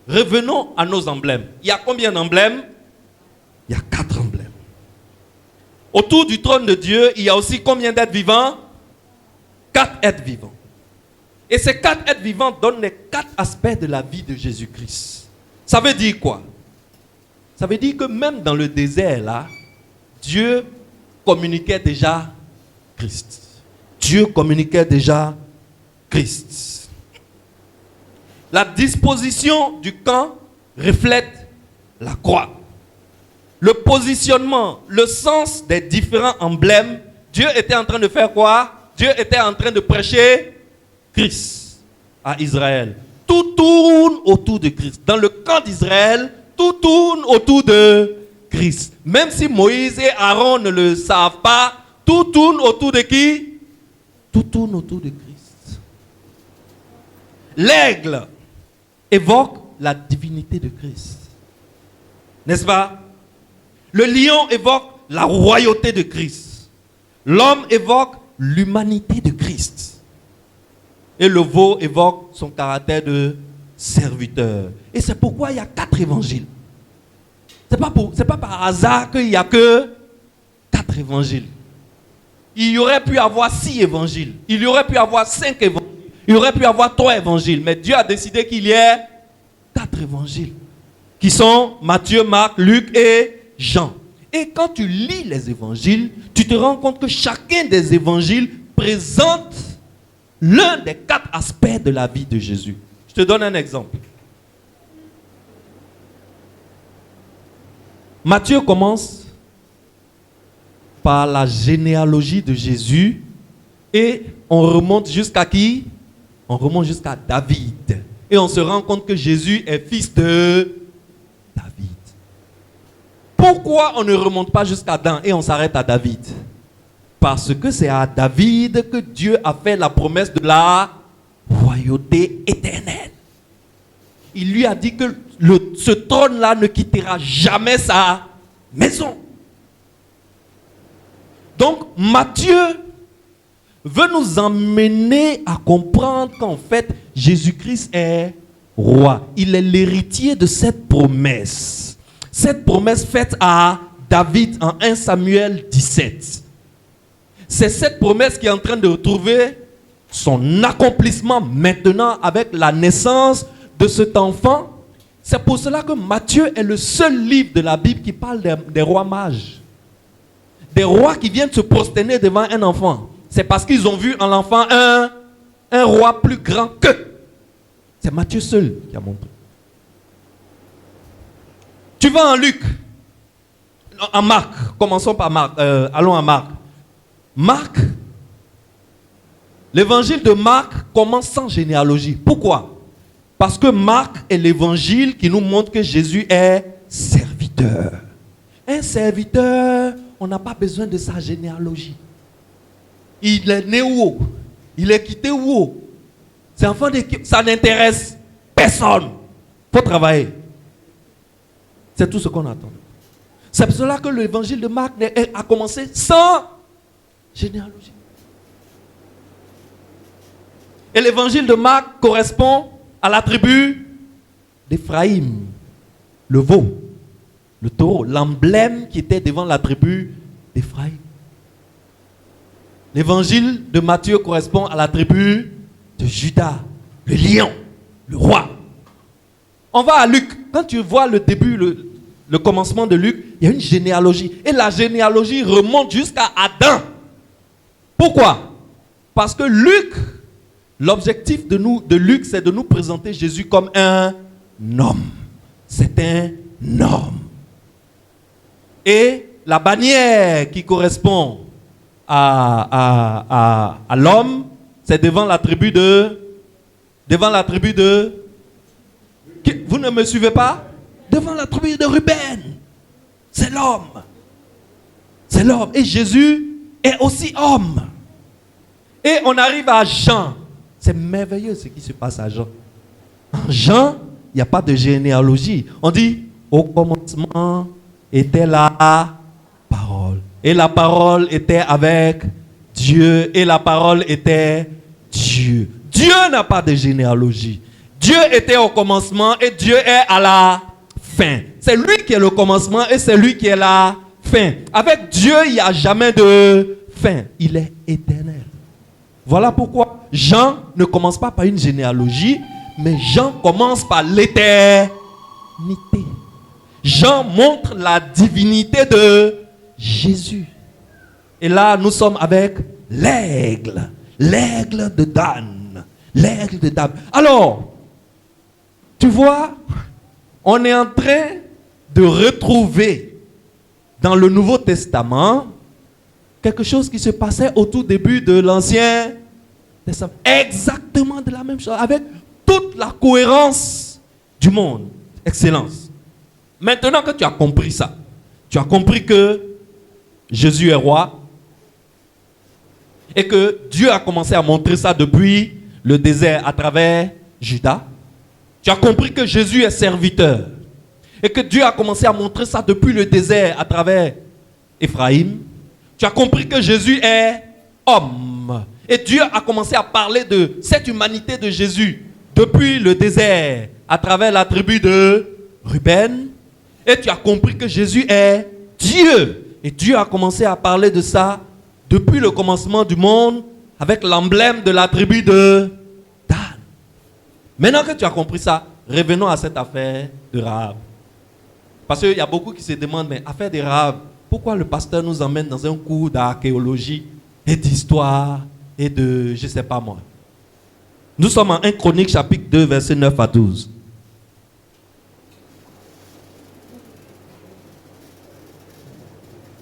Revenons à nos emblèmes. Il y a combien d'emblèmes? Il y a 4 emblèmes. Autour du trône de Dieu, il y a aussi combien d'êtres vivants? 4 êtres vivants. Et ces 4 êtres vivants donnent les 4 aspects de la vie de Jésus-Christ. Ça veut dire quoi? Ça veut dire que même dans le désert, là, Dieu communiquait déjà Christ. Dieu communiquait déjà Christ. La disposition du camp reflète la croix. Le positionnement, le sens des différents emblèmes, Dieu était en train de faire quoi? Dieu était en train de prêcher Christ à Israël. Tout tourne autour de Christ. Dans le camp d'Israël, tout tourne autour de Christ. Même si Moïse et Aaron ne le savent pas, tout tourne autour de qui? Tout tourne autour de Christ. L'aigle évoque la divinité de Christ. N'est-ce pas? Le lion évoque la royauté de Christ. L'homme évoque l'humanité de Christ. Et le veau évoque son caractère de serviteur. Et c'est pourquoi il y a 4 évangiles. C'est pas par hasard qu'il n'y a que 4 évangiles. Il y aurait pu avoir 6 évangiles. Il y aurait pu avoir 5 évangiles. Il y aurait pu avoir 3 évangiles. Mais Dieu a décidé qu'il y ait 4 évangiles. Qui sont Matthieu, Marc, Luc et Jean. Et quand tu lis les évangiles, tu te rends compte que chacun des évangiles présente l'un des 4 aspects de la vie de Jésus. Je te donne un exemple. Matthieu commence par la généalogie de Jésus et on remonte jusqu'à qui? On remonte jusqu'à David. Et on se rend compte que Jésus est fils de David. Pourquoi on ne remonte pas jusqu'à Adam et on s'arrête à David? Parce que c'est à David que Dieu a fait la promesse de la royauté éternelle. Il lui a dit que ce trône-là ne quittera jamais sa maison. Donc Matthieu veut nous emmener à comprendre qu'en fait, Jésus-Christ est roi. Il est l'héritier de cette promesse. Cette promesse faite à David en 1 Samuel 17. C'est cette promesse qui est en train de retrouver son accomplissement maintenant avec la naissance de cet enfant. C'est pour cela que Matthieu est le seul livre de la Bible qui parle des rois mages. Des rois qui viennent se prosterner devant un enfant. C'est parce qu'ils ont vu en l'enfant un roi plus grand qu'eux. C'est Matthieu seul qui a montré. Tu vas en Luc, en Marc, commençons par Marc, allons à Marc. Marc, l'évangile de Marc commence sans généalogie. Pourquoi? Parce que Marc est l'évangile qui nous montre que Jésus est serviteur. Un serviteur, on n'a pas besoin de sa généalogie. Il est né où? Il est quitté où? C'est enfant d'équipe, ça n'intéresse personne. Il faut travailler. C'est tout ce qu'on attend. C'est pour cela que l'évangile de Marc a commencé sans généalogie. Et l'évangile de Marc correspond à la tribu d'Éphraïm, le veau, le taureau, l'emblème qui était devant la tribu d'Éphraïm. L'évangile de Matthieu correspond à la tribu de Juda, le lion, le roi. On va à Luc. Quand tu vois le début, le commencement de Luc, il y a une généalogie. Et la généalogie remonte jusqu'à Adam. Pourquoi? Parce que Luc, l'objectif de Luc, c'est de nous présenter Jésus comme un homme. C'est un homme. Et la bannière qui correspond à l'homme, c'est devant la tribu de... Vous ne me suivez pas? Devant la tribu de Ruben. C'est l'homme. C'est l'homme. Et Jésus est aussi homme. Et on arrive à Jean. C'est merveilleux ce qui se passe à Jean. En Jean, il n'y a pas de généalogie. On dit, au commencement était la parole. Et la parole était avec Dieu. Et la parole était Dieu. Dieu n'a pas de généalogie. Dieu était au commencement et Dieu est à la fin. C'est lui qui est le commencement et c'est lui qui est la fin. Avec Dieu, il n'y a jamais de fin. Il est éternel. Voilà pourquoi Jean ne commence pas par une généalogie, mais Jean commence par l'éternité. Jean montre la divinité de Jésus. Et là, nous sommes avec l'aigle. L'aigle de Dan. L'aigle de Dan. Alors, tu vois, on est en train de retrouver dans le Nouveau Testament quelque chose qui se passait au tout début de l'Ancien Testament. Exactement de la même chose, avec toute la cohérence du monde. Excellence. Maintenant que tu as compris ça, tu as compris que Jésus est roi et que Dieu a commencé à montrer ça depuis le désert à travers Judas. Tu as compris que Jésus est serviteur et que Dieu a commencé à montrer ça depuis le désert à travers Éphraïm. Tu as compris que Jésus est homme et Dieu a commencé à parler de cette humanité de Jésus depuis le désert à travers la tribu de Ruben. Et tu as compris que Jésus est Dieu. Et Dieu a commencé à parler de ça depuis le commencement du monde avec l'emblème de la tribu de Dan. Maintenant que tu as compris ça, revenons à cette affaire de Rahab. Parce qu'il y a beaucoup qui se demandent, mais affaire de Rahab, pourquoi le pasteur nous emmène dans un cours d'archéologie et d'histoire et de, je ne sais pas moi. Nous sommes en 1 Chronique chapitre 2, versets 9 à 12.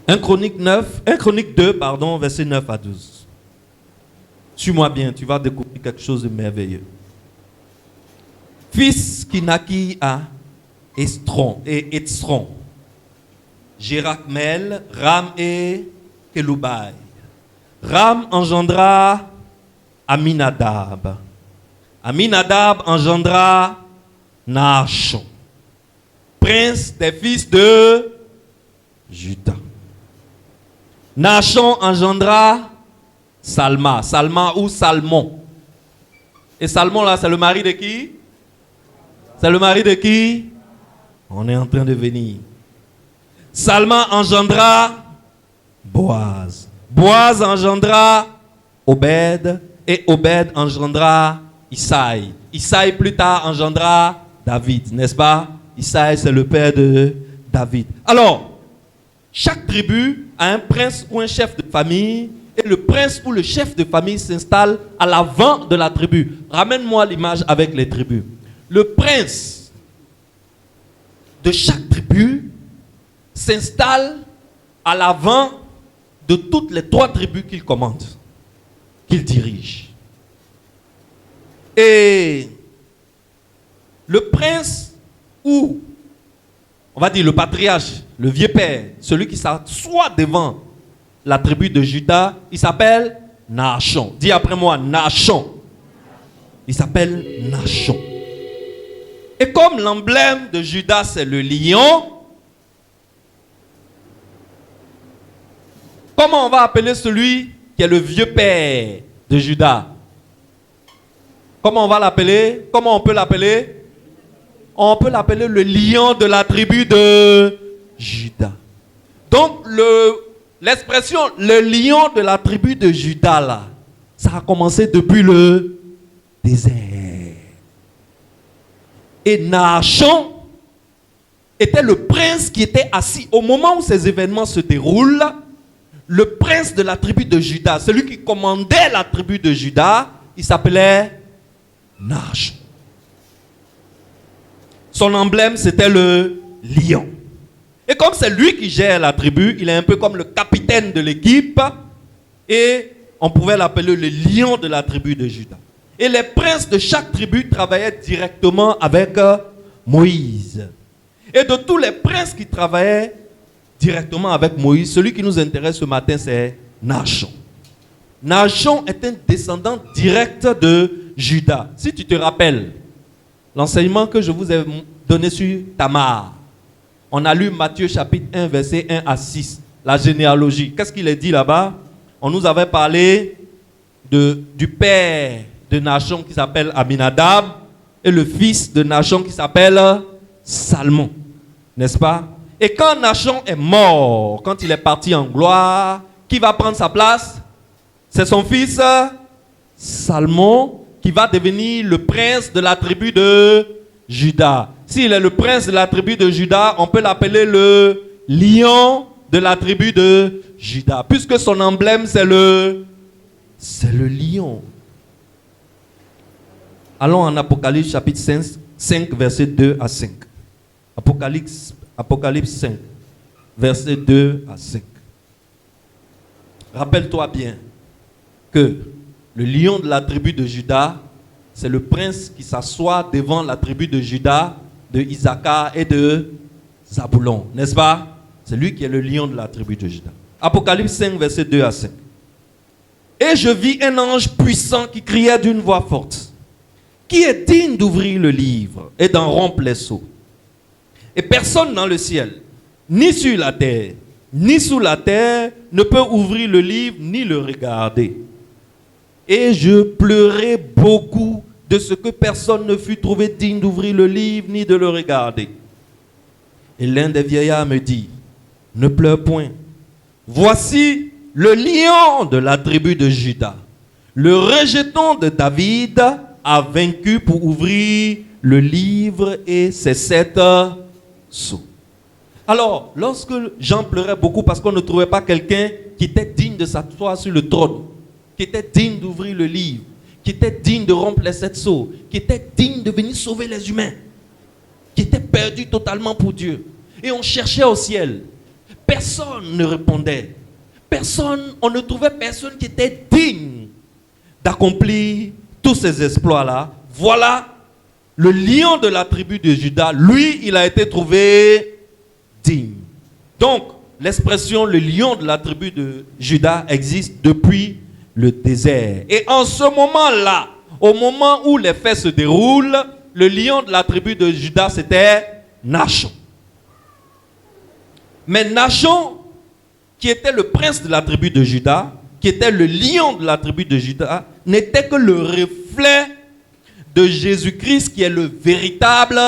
1 Chronique 2, versets 9 à 12. Suis-moi bien, tu vas découvrir quelque chose de merveilleux. Fils qui naquit à Etzron, Jérakmel, Ram et Kelubai. Ram engendra Aminadab. Aminadab engendra Naashon, prince des fils de Juda. Naashon engendra Salma. Salma ou Salmon. Et Salmon là, c'est le mari de qui? C'est le mari de qui? On est en train de venir. Salma engendra Boaz. Boaz engendra Obed. Et Obed engendra Isaïe. Isaïe plus tard engendra David, n'est-ce pas? Isaïe c'est le père de David. Alors, chaque tribu a un prince ou un chef de famille. Et le prince ou le chef de famille s'installe à l'avant de la tribu. Ramène-moi l'image avec les tribus. Le prince de chaque tribu s'installe à l'avant de toutes les 3 tribus qu'il commande, qu'il dirige. Et le prince ou, on va dire le patriarche, le vieux père, celui qui s'assoit devant la tribu de Juda, il s'appelle Naashon. Dis après moi, Naashon. Il s'appelle Naashon. Et comme l'emblème de Juda, c'est le lion, comment on va appeler celui qui est le vieux père de Juda? Comment on va l'appeler? Comment on peut l'appeler? On peut l'appeler le lion de la tribu de Juda. Donc, l'expression le lion de la tribu de Juda, là, ça a commencé depuis le désert. Et Naashon était le prince qui était assis. Au moment où ces événements se déroulent, le prince de la tribu de Juda, celui qui commandait la tribu de Juda, il s'appelait Naashon. Son emblème, c'était le lion. Et comme c'est lui qui gère la tribu, il est un peu comme le capitaine de l'équipe. Et on pouvait l'appeler le lion de la tribu de Juda. Et les princes de chaque tribu travaillaient directement avec Moïse. Et de tous les princes qui travaillaient directement avec Moïse, celui qui nous intéresse ce matin, c'est Naashon. Naashon est un descendant direct de Juda. Si tu te rappelles, l'enseignement que je vous ai donné sur Tamar, on a lu Matthieu chapitre 1, verset 1 à 6, la généalogie. Qu'est-ce qu'il est dit là-bas? On nous avait parlé du père de Naashon qui s'appelle Aminadab et le fils de Naashon qui s'appelle Salmon. N'est-ce pas? Et quand Naashon est mort, quand il est parti en gloire, qui va prendre sa place? C'est son fils Salmon qui va devenir le prince de la tribu de Juda. S'il est le prince de la tribu de Juda, on peut l'appeler le lion de la tribu de Juda. Puisque son emblème, c'est le lion. Allons en Apocalypse chapitre 5, verset 2 à 5. Apocalypse 5, verset 2 à 5. Rappelle-toi bien que le lion de la tribu de Juda, c'est le prince qui s'assoit devant la tribu de Juda, de Issachar et de Zaboulon. N'est-ce pas? C'est lui qui est le lion de la tribu de Juda. Apocalypse 5, verset 2 à 5. Et je vis un ange puissant qui criait d'une voix forte. Qui est digne d'ouvrir le livre et d'en rompre les sceaux? Et personne dans le ciel, ni sur la terre, ni sous la terre, ne peut ouvrir le livre ni le regarder. Et je pleurais beaucoup de ce que personne ne fut trouvé digne d'ouvrir le livre ni de le regarder. Et l'un des vieillards me dit, ne pleure point. Voici le lion de la tribu de Juda. Le rejeton de David a vaincu pour ouvrir le livre et ses 7 sceaux. Alors, lorsque Jean pleurait beaucoup parce qu'on ne trouvait pas quelqu'un qui était digne de s'asseoir sur le trône, qui était digne d'ouvrir le livre, qui était digne de rompre les 7 sceaux, qui était digne de venir sauver les humains, qui était perdu totalement pour Dieu. Et on cherchait au ciel. Personne ne répondait. On ne trouvait personne qui était digne d'accomplir tous ces exploits-là. Voilà le lion de la tribu de Juda. Lui, il a été trouvé digne. Donc, l'expression le lion de la tribu de Juda existe depuis le désert. Et en ce moment-là, au moment où les faits se déroulent, le lion de la tribu de Juda, c'était Nachon. Mais Nachon, qui était le prince de la tribu de Juda, qui était le lion de la tribu de Juda, n'était que le reflet de Jésus-Christ, qui est le véritable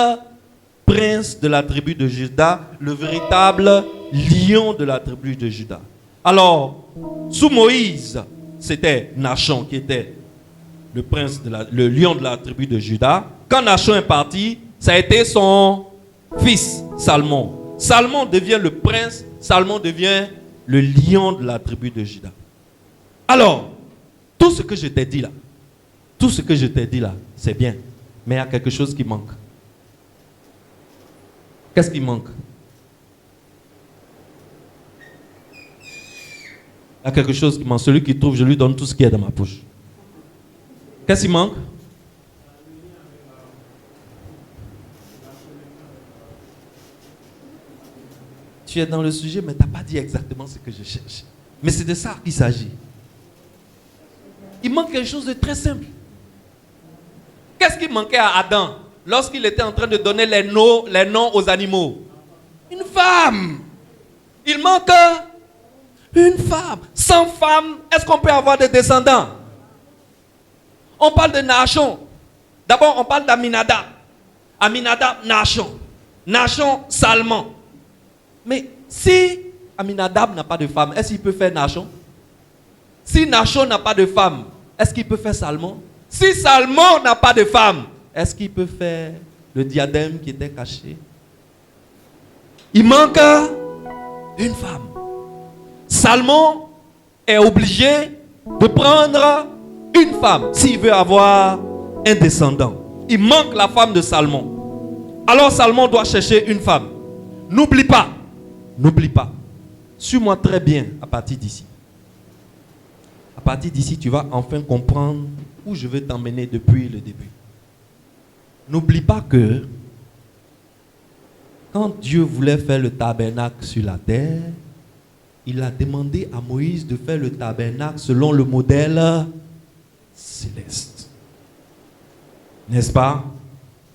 prince de la tribu de Juda, le véritable lion de la tribu de Juda. Alors, sous Moïse, c'était Nachon qui était le prince le lion de la tribu de Juda. Quand Nachon est parti, ça a été son fils Salmon. Salmon devient le prince, Salmon devient le lion de la tribu de Juda. Alors, tout ce que je t'ai dit là, c'est bien, mais il y a quelque chose qui manque. Qu'est-ce qui manque? Il y a quelque chose qui manque. Celui qui trouve, je lui donne tout ce qu'il y a dans ma poche. Qu'est-ce qui manque? Tu es dans le sujet, mais tu n'as pas dit exactement ce que je cherche. Mais c'est de ça qu'il s'agit. Il manque quelque chose de très simple. Qu'est-ce qui manquait à Adam lorsqu'il était en train de donner les noms aux animaux? Une femme. Il manque une femme. Sans femme, est-ce qu'on peut avoir des descendants? On parle de Nachon. D'abord, on parle d'Aminadab. Aminadab, Nachon. Nachon, Salmon. Mais si Aminadab n'a pas de femme, est-ce qu'il peut faire Nachon? Si Nachon n'a pas de femme, est-ce qu'il peut faire Salmon? Si Salmon n'a pas de femme, est-ce qu'il peut faire le diadème qui était caché? Il manque une femme. Salmon est obligé de prendre une femme s'il veut avoir un descendant. Il manque la femme de Salmon. Alors Salmon doit chercher une femme. N'oublie pas. Suis-moi très bien à partir d'ici. À partir d'ici, tu vas enfin comprendre où je veux t'emmener depuis le début. N'oublie pas que quand Dieu voulait faire le tabernacle sur la terre, il a demandé à Moïse de faire le tabernacle selon le modèle céleste. N'est-ce pas?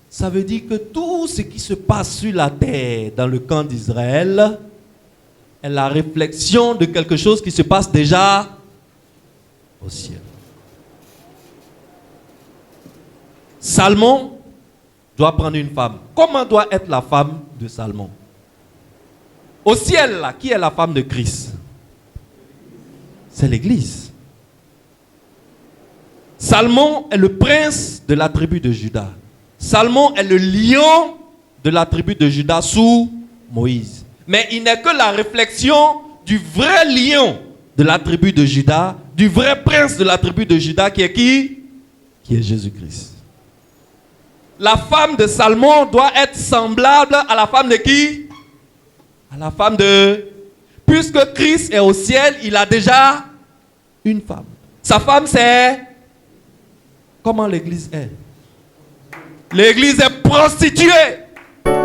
Ça veut dire que tout ce qui se passe sur la terre dans le camp d'Israël est la réflexion de quelque chose qui se passe déjà au ciel. Salmon doit prendre une femme. Comment doit être la femme de Salmon? Au ciel, là, qui est la femme de Christ? C'est l'Église. Salmon est le prince de la tribu de Juda. Salmon est le lion de la tribu de Juda sous Moïse. Mais il n'est que la réflexion du vrai lion de la tribu de Juda, du vrai prince de la tribu de Juda qui est qui? Qui est Jésus-Christ. La femme de Salmon doit être semblable à la femme de qui? À la femme de... Puisque Christ est au ciel, il a déjà une femme. Sa femme, c'est... Comment l'église est? L'église est prostituée.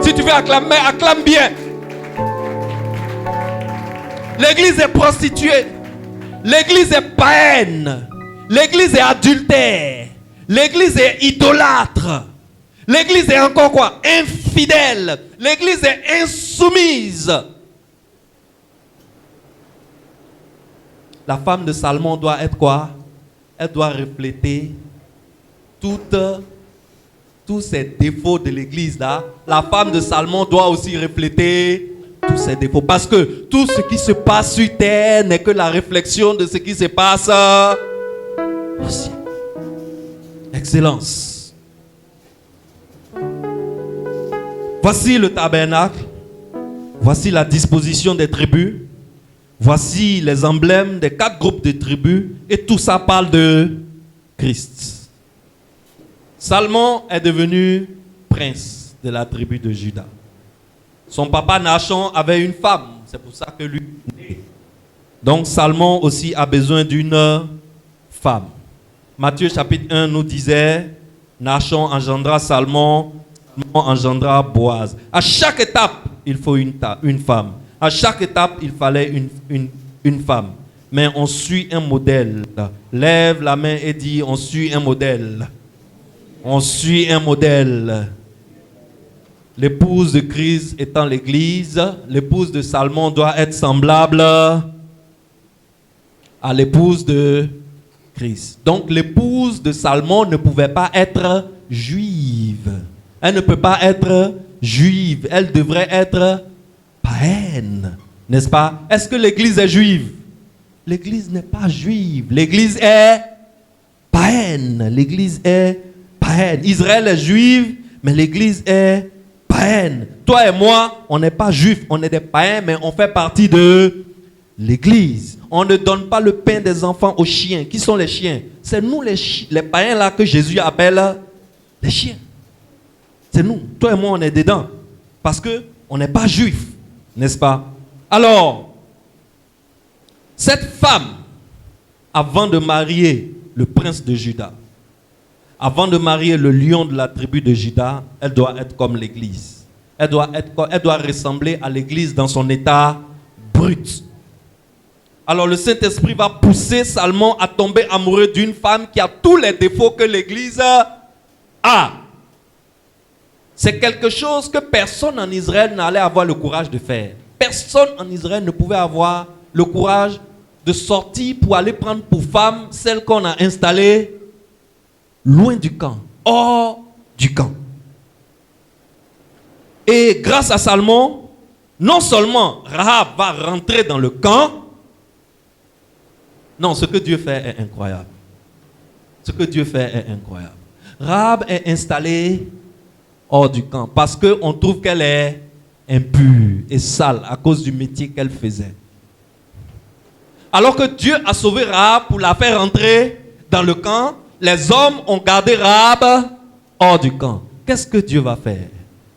Si tu veux acclamer, acclame bien. L'église est prostituée. L'église est païenne. L'église est adultère. L'église est idolâtre. L'église est encore quoi? Infidèle. L'église est insoumise. La femme de Salmon doit être quoi? Elle doit refléter toute tous ces défauts de l'église là, la femme de Salmon doit aussi refléter tous ces défauts. Parce que tout ce qui se passe sur terre n'est que la réflexion de ce qui se passe au ciel. Excellence. Voici le tabernacle. Voici la disposition des tribus. Voici les emblèmes des 4 groupes de tribus. Et tout ça parle de Christ. Salmon est devenu prince de la tribu de Juda. Son papa Nachon avait une femme. C'est pour ça que lui est né. Donc Salmon aussi a besoin d'une femme. Matthieu chapitre 1 nous disait, Nachon engendra Salmon, Salmon engendra Boaz. À chaque étape, il faut une femme. À chaque étape, il fallait une femme. Mais on suit un modèle. Lève la main et dis, on suit un modèle. On suit un modèle. L'épouse de Christ étant l'Église, l'épouse de Salmon doit être semblable à l'épouse de Christ. Donc l'épouse de Salmon ne pouvait pas être juive. Elle ne peut pas être juive. Elle devrait être païenne. N'est-ce pas? Est-ce que l'Église est juive? L'Église n'est pas juive. L'Église est païenne. L'Église est païenne. Israël est juive, mais l'Église est païenne. Toi et moi, on n'est pas juifs, on est des païens, mais on fait partie de l'Église. On ne donne pas le pain des enfants aux chiens. Qui sont les chiens? C'est nous les païens là que Jésus appelle les chiens. C'est nous. Toi et moi, on est dedans. Parce qu'on n'est pas juifs, n'est-ce pas? Alors, cette femme, avant de marier le prince de Juda, avant de marier le lion de la tribu de Juda, elle doit être comme l'Église. Elle doit ressembler à l'Église dans son état brut. Alors le Saint-Esprit va pousser Salmon à tomber amoureux d'une femme qui a tous les défauts que l'Église a. C'est quelque chose que personne en Israël n'allait avoir le courage de faire. Personne en Israël ne pouvait avoir le courage de sortir pour aller prendre pour femme celle qu'on a installée loin du camp, hors du camp. Et grâce à Salmon, non seulement Rahab va rentrer dans le camp, non, ce que Dieu fait est incroyable. Ce que Dieu fait est incroyable. Rahab est installée hors du camp parce qu'on trouve qu'elle est impure et sale à cause du métier qu'elle faisait. Alors que Dieu a sauvé Rahab pour la faire rentrer dans le camp, les hommes ont gardé Rahab hors du camp. Qu'est-ce que Dieu va faire?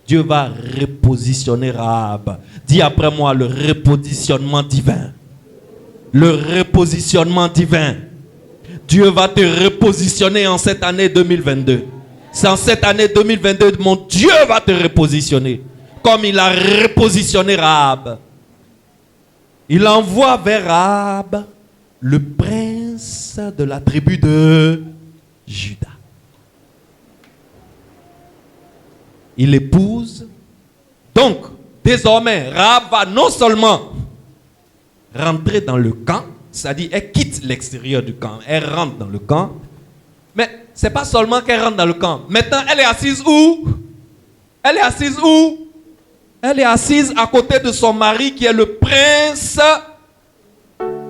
Dieu va repositionner Rahab. Dis après moi le repositionnement divin. Le repositionnement divin. Dieu va te repositionner en cette année 2022. C'est en cette année 2022 mon Dieu va te repositionner. Comme il a repositionné Rahab. Il envoie vers Rahab le prince de la tribu de Juda. Il l'épouse. Donc, désormais, Rahab va non seulement rentrer dans le camp, c'est-à-dire elle quitte l'extérieur du camp, elle rentre dans le camp, mais ce n'est pas seulement qu'elle rentre dans le camp. Maintenant, elle est assise où? Elle est assise où? Elle est assise à côté de son mari qui est le prince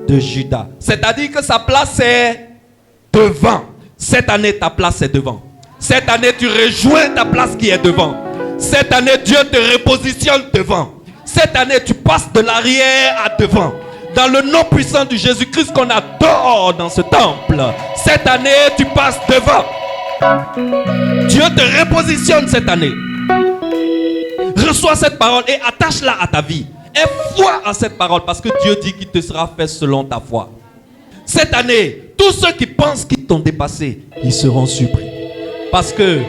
de Juda. C'est-à-dire que sa place est devant. Cette année, ta place est devant. Cette année, tu rejoins ta place qui est devant. Cette année, Dieu te repositionne devant. Cette année, tu passes de l'arrière à devant. Dans le nom puissant de Jésus-Christ qu'on adore dans ce temple. Cette année, tu passes devant. Dieu te repositionne cette année. Reçois cette parole et attache-la à ta vie. Aie foi à cette parole parce que Dieu dit qu'il te sera fait selon ta foi. Cette année, tous ceux qui pensent qu'ils t'ont dépassé, ils seront surpris. Parce que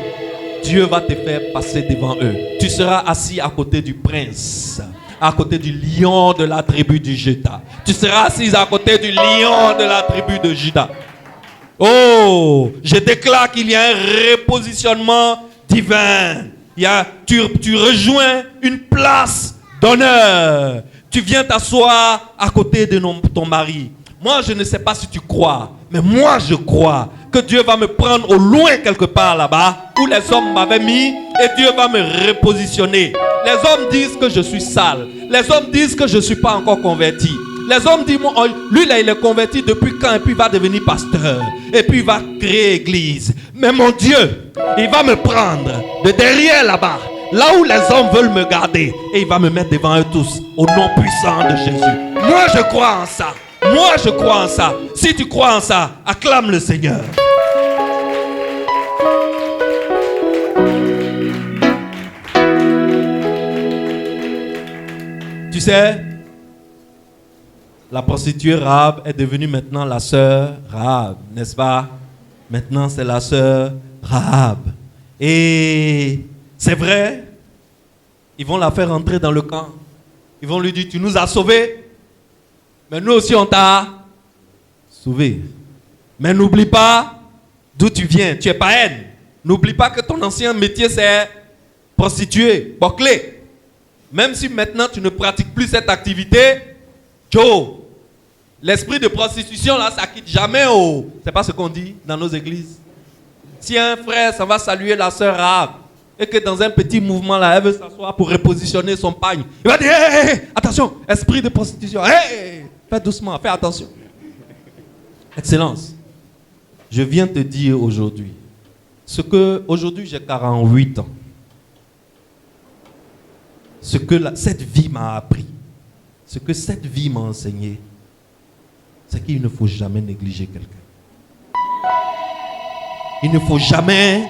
Dieu va te faire passer devant eux. Tu seras assis à côté du prince, à côté du lion de la tribu de Juda. Tu seras assis à côté du lion de la tribu de Juda. Oh, je déclare qu'il y a un repositionnement divin. Tu rejoins une place d'honneur. Tu viens t'asseoir à côté de ton mari. Moi, je ne sais pas si tu crois, Mais moi, je crois que Dieu va me prendre au loin quelque part là-bas, où les hommes m'avaient mis, et Dieu va me repositionner. Les hommes disent que je suis sale. Les hommes disent que je ne suis pas encore converti. Les hommes disent, lui là, il est converti depuis quand? Et puis il va devenir pasteur. Et puis il va créer église. Mais mon Dieu, il va me prendre de derrière là-bas, là où les hommes veulent me garder. Et il va me mettre devant eux tous, au nom puissant de Jésus. Moi, je crois en ça. Moi, je crois en ça. Si tu crois en ça, acclame le Seigneur. Tu sais, la prostituée Rahab est devenue maintenant la sœur Rahab, n'est-ce pas? Maintenant, c'est la sœur Rahab. Et c'est vrai, ils vont la faire entrer dans le camp. Ils vont lui dire, tu nous as sauvés, mais nous aussi on t'a sauvé. Mais n'oublie pas d'où tu viens, tu es païenne. N'oublie pas que ton ancien métier c'est prostituée, bouclée. Même si maintenant tu ne pratiques plus cette activité, Joe, l'esprit de prostitution là, ça quitte jamais. Oh. C'est pas ce qu'on dit dans nos églises. Si un frère ça va saluer la sœur Rahab et que dans un petit mouvement là, elle veut s'asseoir pour repositionner son pagne, il va dire hey, attention, esprit de prostitution, hey, fais doucement, fais attention. Excellence, je viens te dire aujourd'hui ce que aujourd'hui j'ai 48 ans. Ce que cette vie m'a appris, ce que cette vie m'a enseigné, c'est qu'il ne faut jamais négliger quelqu'un. Il ne faut jamais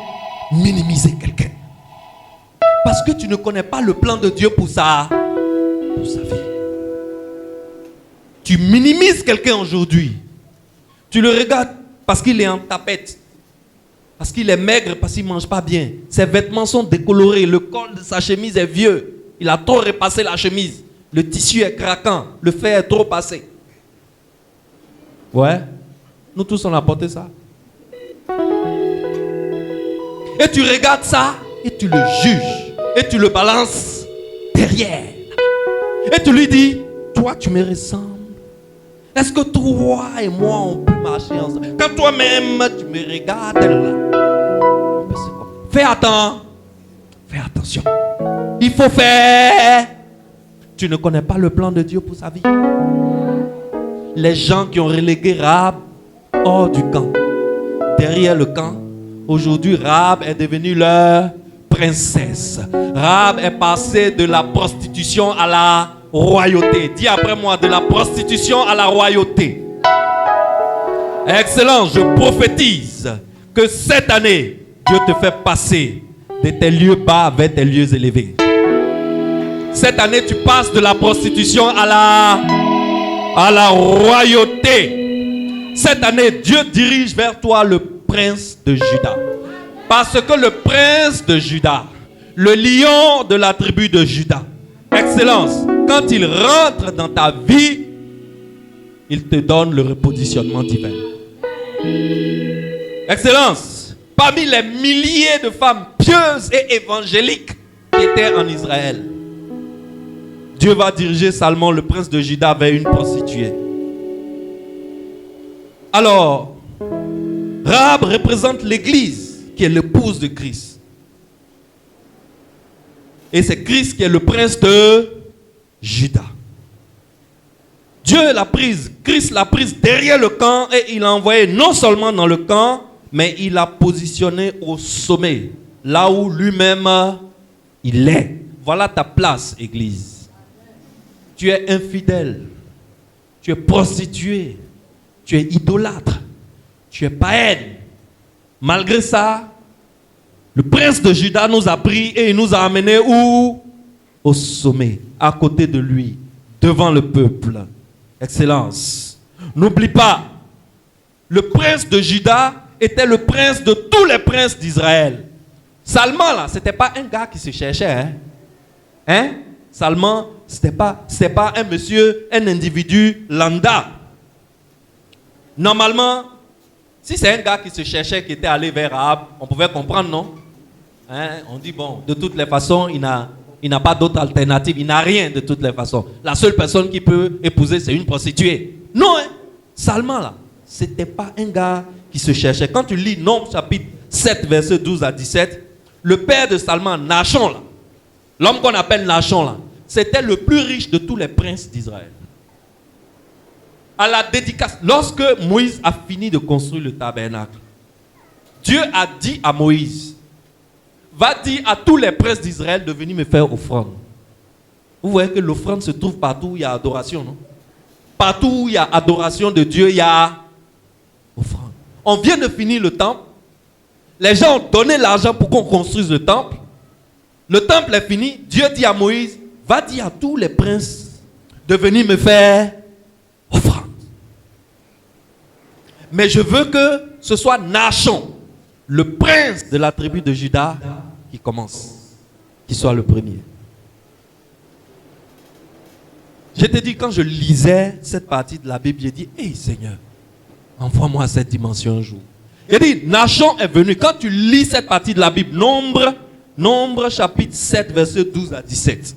minimiser quelqu'un. Parce que tu ne connais pas le plan de Dieu pour sa vie. Tu minimises quelqu'un aujourd'hui. Tu le regardes parce qu'il est en tapette. Parce qu'il est maigre, parce qu'il ne mange pas bien. Ses vêtements sont décolorés. Le col de sa chemise est vieux. Il a trop repassé la chemise. Le tissu est craquant. Le fer est trop passé. Ouais. Nous tous, on a porté ça. Et tu regardes ça et tu le juges. Et tu le balances derrière. Et tu lui dis, toi, tu me ressembles. Est-ce que toi et moi, on peut marcher ensemble? Quand toi-même, tu me regardes là. Fais attention. Fais attention. Il faut faire. Tu ne connais pas le plan de Dieu pour sa vie. Les gens qui ont relégué Rahab hors du camp, derrière le camp, aujourd'hui Rahab est devenue leur princesse. Rahab est passée de la prostitution à la royauté. Dis après moi, de la prostitution à la royauté. Excellence, je prophétise que cette année, Dieu te fait passer de tes lieux bas vers tes lieux élevés. Cette année, tu passes de la prostitution à la royauté. Cette année, Dieu dirige vers toi le prince de Juda. Parce que le prince de Juda, le lion de la tribu de Juda, excellence, quand il rentre dans ta vie, il te donne le repositionnement divin. Excellence, parmi les milliers de femmes pieuses et évangéliques qui étaient en Israël, Dieu va diriger Salmon, le prince de Juda, vers une prostituée. Alors, Rahab représente l'église qui est l'épouse de Christ. Et c'est Christ qui est le prince de Juda. Dieu l'a prise, Christ l'a prise derrière le camp et il l'a envoyé non seulement dans le camp, mais il l'a positionné au sommet, là où lui-même il est. Voilà ta place, église. Tu es infidèle, tu es prostituée, tu es idolâtre, tu es païenne. Malgré ça, le prince de Juda nous a pris et il nous a amenés où? Au sommet, à côté de lui, devant le peuple. Excellence. N'oublie pas, le prince de Juda était le prince de tous les princes d'Israël. Salman, là, ce n'était pas un gars qui se cherchait. Hein? Salman, ce n'était pas un monsieur, un individu lambda. Normalement, si c'est un gars qui se cherchait, qui était allé vers Rahab, on pouvait comprendre, non? Hein? On dit, bon, de toutes les façons, il n'a pas d'autre alternative. Il n'a rien de toutes les façons. La seule personne qui peut épouser, c'est une prostituée. Non, hein? Salman, là, ce n'était pas un gars qui se cherchait. Quand tu lis Nombres chapitre 7, verset 12 à 17, le père de Salman, Nachon, là, l'homme qu'on appelle Nachon, là, c'était le plus riche de tous les princes d'Israël. À la dédicace, lorsque Moïse a fini de construire le tabernacle, Dieu a dit à Moïse, va dire à tous les princes d'Israël de venir me faire offrande. Vous voyez que l'offrande se trouve partout où il y a adoration, non? Partout où il y a adoration de Dieu, il y a offrande. On vient de finir le temple. Les gens ont donné l'argent pour qu'on construise le temple. Le temple est fini. Dieu dit à Moïse, va dire à tous les princes de venir me faire offrande. Mais je veux que ce soit Nachon, le prince de la tribu de Juda, qui commence, qui soit le premier. Je te dis, quand je lisais cette partie de la Bible, j'ai dit, hey Seigneur, envoie-moi cette dimension un jour. J'ai dit, Nachon est venu. Quand tu lis cette partie de la Bible, Nombre chapitre 7, verset 12 à 17.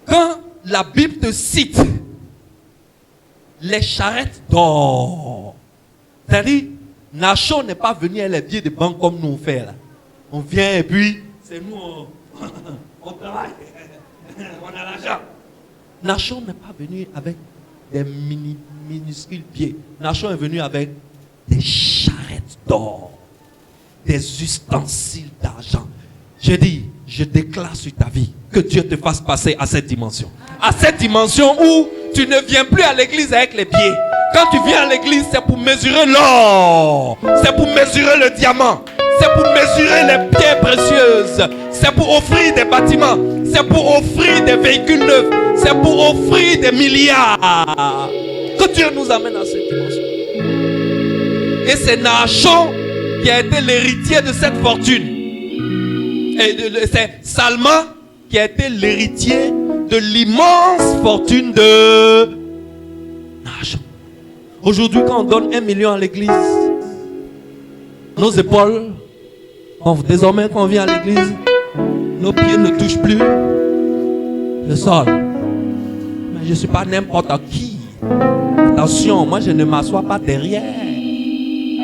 Quand la Bible te cite les charrettes d'or, c'est-à-dire, Nachon n'est pas venu à les pieds de banque comme nous on fait là. On vient et puis, c'est nous, on travaille, on a l'argent. Nachon n'est pas venu avec des minuscules pieds. Nachon est venu avec des charrettes d'or, des ustensiles d'argent. Je dis, je déclare sur ta vie que Dieu te fasse passer à cette dimension. À cette dimension où tu ne viens plus à l'église avec les pieds. Quand tu viens à l'église, c'est pour mesurer l'or, c'est pour mesurer le diamant, c'est pour mesurer les pierres précieuses, c'est pour offrir des bâtiments, c'est pour offrir des véhicules neufs, c'est pour offrir des milliards. Que Dieu nous amène à cette dimension. Et c'est Nachon qui a été l'héritier de cette fortune. Et c'est Salman qui a été l'héritier de l'immense fortune de Nachon. Aujourd'hui, quand on donne 1 million à l'église, nos épaules, désormais quand on vient à l'église, nos pieds ne touchent plus le sol. Mais je ne suis pas n'importe qui. Attention, moi je ne m'assois pas derrière.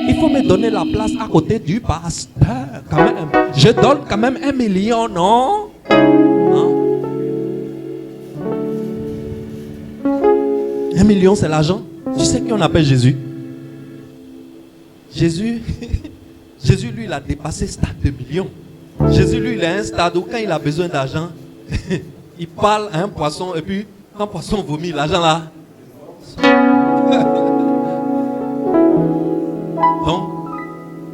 Il faut me donner la place à côté du pasteur quand même. Je donne quand même 1 million, non? Hein? 1 million, c'est l'argent. Tu sais qui on appelle Jésus? Jésus, lui, il a dépassé ce stade de millions. Jésus, lui, il a un stade où quand il a besoin d'argent, il parle à un poisson et puis quand le poisson vomit, l'argent là. Donc,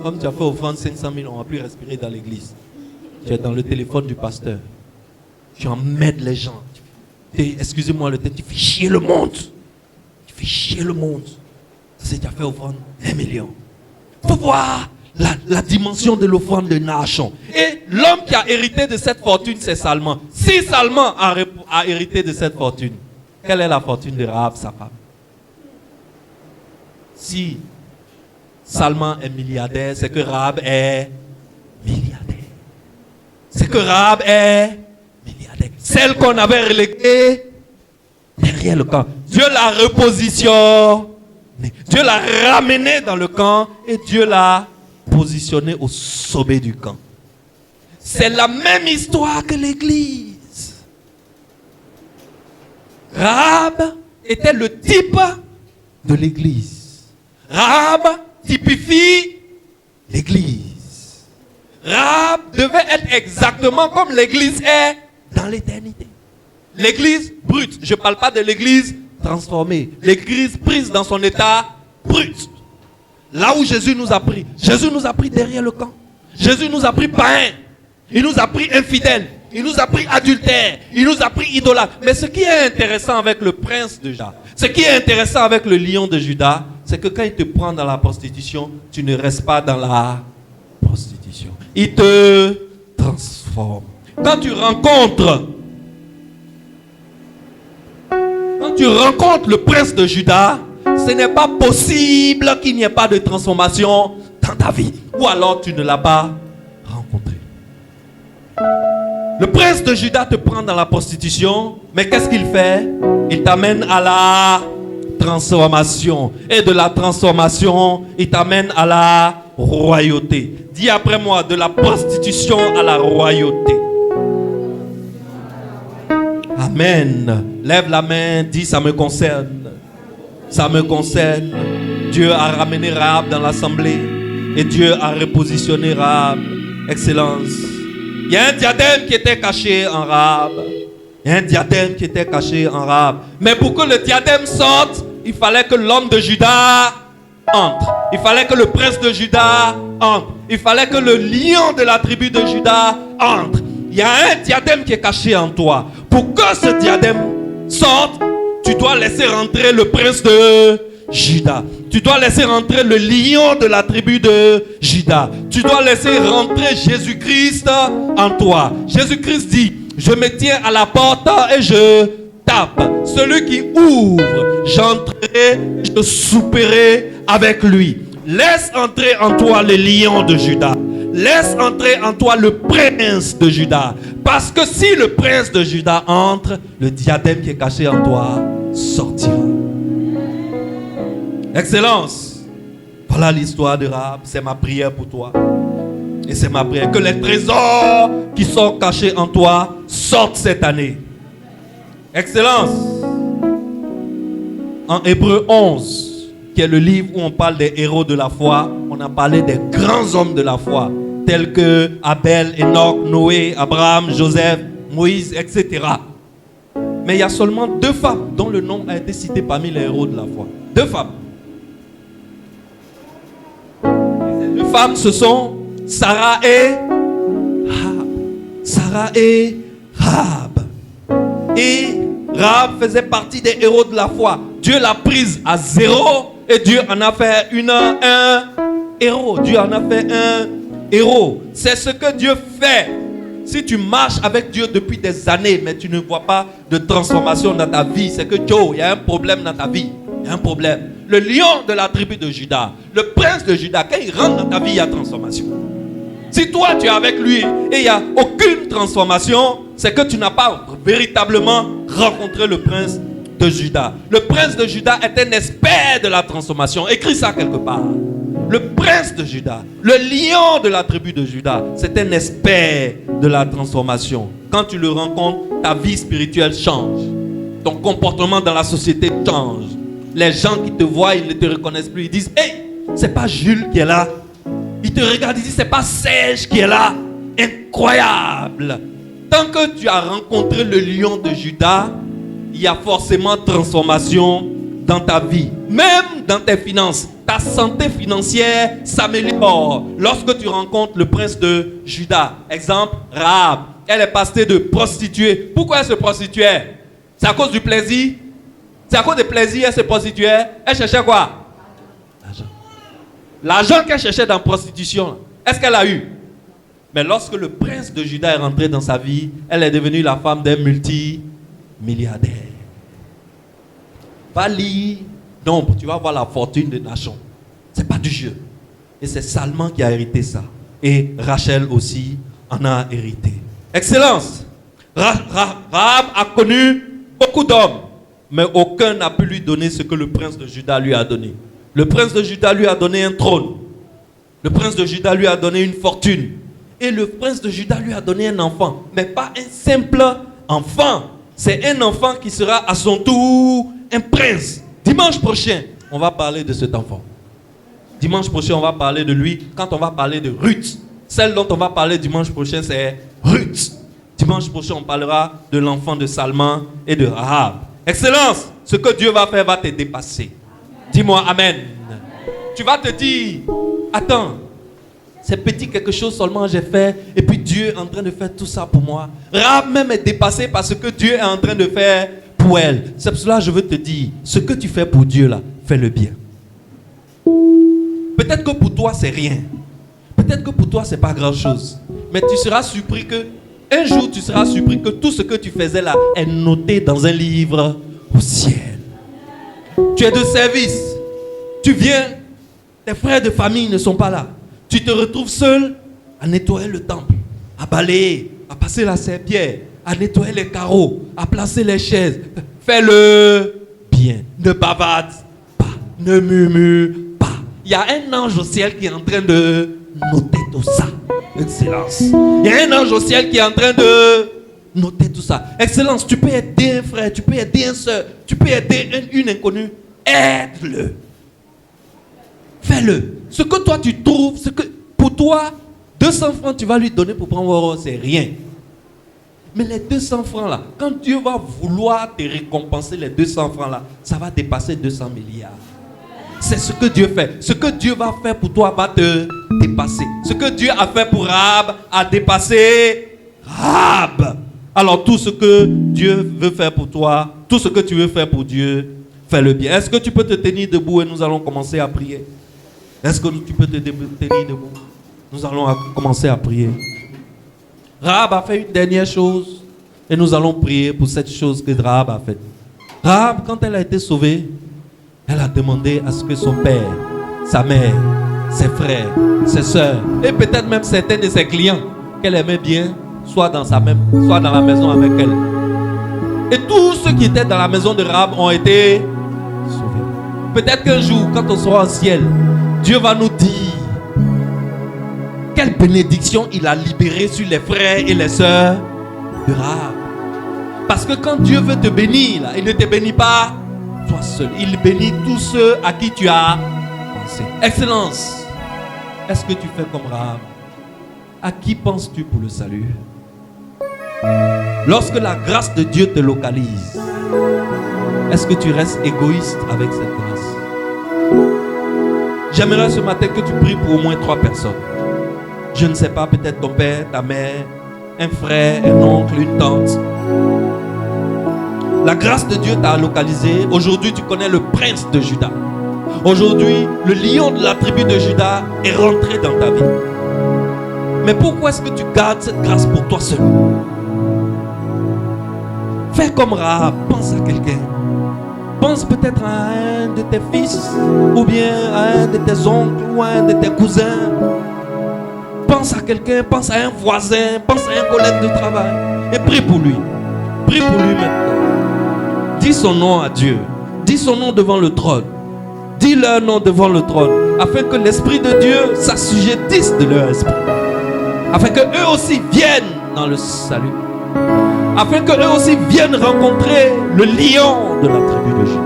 comme tu as fait offrande 500 000, on ne va plus respirer dans l'église. Tu es dans le téléphone du pasteur. Tu emmènes les gens. Excusez-moi le terme, tu fais chier le monde. Tu fais chier le monde. C'est tu as fait offrande 1 million. Il faut voir la dimension de l'offrande de Nachon. Et l'homme qui a hérité de cette fortune, c'est Salman. Si Salman a hérité de cette fortune, quelle est la fortune de Rahab, sa femme? Si Salman est milliardaire, c'est que Rahab est milliardaire. C'est que Rahab est milliardaire. Celle qu'on avait reléguée derrière le camp. Dieu l'a repositionnée. Dieu l'a ramenée dans le camp et Dieu l'a positionnée au sommet du camp. C'est la même histoire que l'église. Rahab était le type de l'église. Rahab typifie l'église. Rahab devait être exactement comme l'église est dans l'éternité. L'église brute. Je ne parle pas de l'église transformée. L'église prise dans son état brut. Là où Jésus nous a pris. Jésus nous a pris derrière le camp. Jésus nous a pris païen. Il nous a pris infidèle. Il nous a pris adultère. Il nous a pris idolâtre. Mais ce qui est intéressant avec le prince de Juda, ce qui est intéressant avec le lion de Juda, c'est que quand il te prend dans la prostitution, tu ne restes pas dans la prostitution. Il te transforme. Quand tu rencontres le prince de Juda, ce n'est pas possible qu'il n'y ait pas de transformation dans ta vie. Ou alors tu ne l'as pas rencontré. Le prince de Juda te prend dans la prostitution, mais qu'est-ce qu'il fait? Il t'amène à la transformation. Et de la transformation, il t'amène à la royauté. Dis après moi, de la prostitution à la royauté. Amen. Lève la main, dis ça me concerne. Ça me concerne. Dieu a ramené Rahab dans l'assemblée et Dieu a repositionné Rahab. Excellence. Il y a un diadème qui était caché en Rahab. Il y a un diadème qui était caché en Rahab. Mais pour que le diadème sorte, il fallait que l'homme de Juda entre. Il fallait que le prince de Juda entre. Il fallait que le lion de la tribu de Juda entre. Il y a un diadème qui est caché en toi. Pour que ce diadème sorte, tu dois laisser rentrer le prince de Juda. Tu dois laisser rentrer le lion de la tribu de Juda. Tu dois laisser rentrer Jésus-Christ en toi. Jésus-Christ dit, je me tiens à la porte et je tape. Celui qui ouvre, j'entrerai, je souperai avec lui. Laisse entrer en toi le lion de Juda. Laisse entrer en toi le prince de Juda. Parce que si le prince de Juda entre, le diadème qui est caché en toi sortira. Excellence. Voilà l'histoire de Rahab. C'est ma prière pour toi. Et c'est ma prière. Que les trésors qui sont cachés en toi sortent cette année. Excellence. En Hébreux 11, qui est le livre où on parle des héros de la foi, on a parlé des grands hommes de la foi, tels que Abel, Enoch, Noé, Abraham, Joseph, Moïse, etc. Mais il y a seulement 2 femmes dont le nom a été cité parmi les héros de la foi. 2 femmes. Ces 2 femmes, ce sont Sarah et Rahab. Sarah et Rahab. Et Rahab faisait partie des héros de la foi. Dieu l'a prise à 0 et Dieu en a fait un héros. Dieu en a fait un héros. C'est ce que Dieu fait. Si tu marches avec Dieu depuis des années, mais tu ne vois pas de transformation dans ta vie, c'est que Joe, il y a un problème dans ta vie. Il y a un problème. Le lion de la tribu de Juda, le prince de Juda, quand il rentre dans ta vie, il y a transformation. Si toi tu es avec lui et il n'y a aucune transformation, c'est que tu n'as pas véritablement rencontré le prince de Juda. Le prince de Juda est un expert de la transformation. Écris ça quelque part. Le prince de Juda, le lion de la tribu de Juda, c'est un expert de la transformation. Quand tu le rencontres, ta vie spirituelle change. Ton comportement dans la société change. Les gens qui te voient, ils ne te reconnaissent plus. Ils disent, hey, c'est pas Jules qui est là. Ils te regardent, ils disent, c'est pas Serge qui est là. Incroyable. Tant que tu as rencontré le lion de Juda, il y a forcément transformation dans ta vie. Même dans tes finances. Ta santé financière s'améliore lorsque tu rencontres le prince de Juda. Exemple, Rahab. Elle est passée de prostituée. Pourquoi elle se prostituait? C'est à cause du plaisir? C'est à cause du plaisir elle se prostituait? Elle cherchait quoi? L'argent. L'argent qu'elle cherchait dans la prostitution, est-ce qu'elle a eu? Mais lorsque le prince de Juda est rentré dans sa vie, elle est devenue la femme d'un multimilliardaire. Va lire. Donc, tu vas voir la fortune de Nachon. Ce n'est pas du jeu. Et c'est Salman qui a hérité ça. Et Rachel aussi en a hérité. Excellence. Rahab a connu beaucoup d'hommes. Mais aucun n'a pu lui donner ce que le prince de Juda lui a donné. Le prince de Juda lui a donné un trône. Le prince de Juda lui a donné une fortune. Et le prince de Juda lui a donné un enfant. Mais pas un simple enfant. C'est un enfant qui sera à son tour un prince. Dimanche prochain, on va parler de cet enfant. Dimanche prochain, on va parler de lui quand on va parler de Ruth. Celle dont on va parler dimanche prochain, c'est Ruth. Dimanche prochain, on parlera de l'enfant de Salman et de Rahab. Excellence, ce que Dieu va faire va te dépasser. Dis-moi Amen. Tu vas te dire, attends, c'est petit quelque chose seulement j'ai fait et puis Dieu est en train de faire tout ça pour moi. Rahab même est dépassé par ce que Dieu est en train de faire pour elle. C'est pour cela que je veux te dire, ce que tu fais pour Dieu là, fais-le bien. Peut-être que pour toi c'est rien. Peut-être que pour toi c'est pas grand chose. Mais tu seras surpris que, un jour tu seras surpris que tout ce que tu faisais là est noté dans un livre au ciel. Tu es de service. Tu viens, tes frères de famille ne sont pas là. Tu te retrouves seul à nettoyer le temple, à balayer, à passer la serpillière, à nettoyer les carreaux, à placer les chaises. Fais-le bien. bien. Ne bavarde pas. Ne murmure pas. Il y a un ange au ciel qui est en train de noter tout ça. Excellence. Il y a un ange au ciel qui est en train de noter tout ça. Excellence, tu peux aider un frère, tu peux aider une soeur, tu peux aider une inconnue. Aide-le. Fais-le. Ce que toi tu trouves, ce que pour toi, 200 francs tu vas lui donner pour prendre un c'est rien. Mais les 200 francs là, quand Dieu va vouloir te récompenser les 200 francs là, ça va dépasser 200 milliards. C'est ce que Dieu fait. Ce que Dieu va faire pour toi va te dépasser. Ce que Dieu a fait pour Rahab a dépassé Rahab. Alors tout ce que Dieu veut faire pour toi, tout ce que tu veux faire pour Dieu, fais-le bien. Est-ce que tu peux te tenir debout et nous allons commencer à prier? Est-ce que tu peux te tenir debout? Nous allons commencer à prier. Rahab a fait une dernière chose et nous allons prier pour cette chose que Rahab a faite. Rahab, quand elle a été sauvée, elle a demandé à ce que son père, sa mère, ses frères, ses soeurs et peut-être même certains de ses clients qu'elle aimait bien soient dans la maison avec elle. Et tous ceux qui étaient dans la maison de Rahab ont été sauvés. Peut-être qu'un jour, quand on sera au ciel, Dieu va nous dire quelle bénédiction il a libérée sur les frères et les sœurs de Rahab. Parce que quand Dieu veut te bénir, là, il ne te bénit pas toi seul. Il bénit tous ceux à qui tu as pensé. Excellence, est-ce que tu fais comme Rahab? À qui penses-tu pour le salut? Lorsque la grâce de Dieu te localise, est-ce que tu restes égoïste avec cette grâce? J'aimerais ce matin que tu pries pour au moins 3 personnes. Je ne sais pas, peut-être ton père, ta mère, un frère, un oncle, une tante. La grâce de Dieu t'a localisé. Aujourd'hui, tu connais le prince de Juda. Aujourd'hui, le lion de la tribu de Juda est rentré dans ta vie. Mais pourquoi est-ce que tu gardes cette grâce pour toi seul? Fais comme Rahab, pense à quelqu'un. Pense peut-être à un de tes fils, ou bien à un de tes oncles, ou à un de tes cousins. Pense à quelqu'un, pense à un voisin, pense à un collègue de travail. Et prie pour lui. Prie pour lui maintenant. Dis son nom à Dieu. Dis son nom devant le trône. Dis leur nom devant le trône. Afin que l'Esprit de Dieu s'assujettisse de leur esprit. Afin qu'eux aussi viennent dans le salut. Afin qu'eux aussi viennent rencontrer le lion de la tribu de Juda.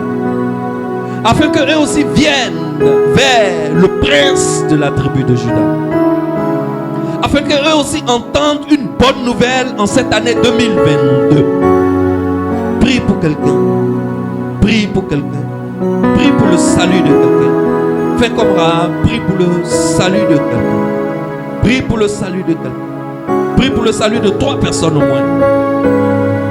Afin qu'eux aussi viennent vers le prince de la tribu de Juda. Afin qu'eux aussi entendent une bonne nouvelle en cette année 2022. Prie pour quelqu'un. Prie pour quelqu'un. Prie pour le salut de quelqu'un. Fais comme Rahab. Prie pour le salut de quelqu'un. Prie pour le salut de quelqu'un. Prie pour le salut de 3 personnes au moins.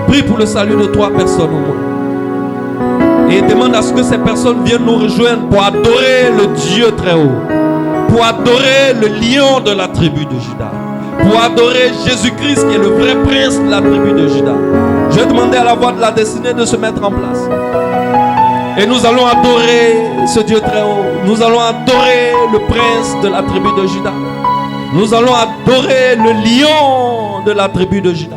Prie pour le salut de 3 personnes au moins. Et demande à ce que ces personnes viennent nous rejoindre pour adorer le Dieu très haut. Pour adorer le lion de la tribu de Juda. Pour adorer Jésus-Christ qui est le vrai prince de la tribu de Juda. Je vais demander à la voix de la destinée de se mettre en place. Et nous allons adorer ce Dieu très haut. Nous allons adorer le prince de la tribu de Juda. Nous allons adorer le lion de la tribu de Juda.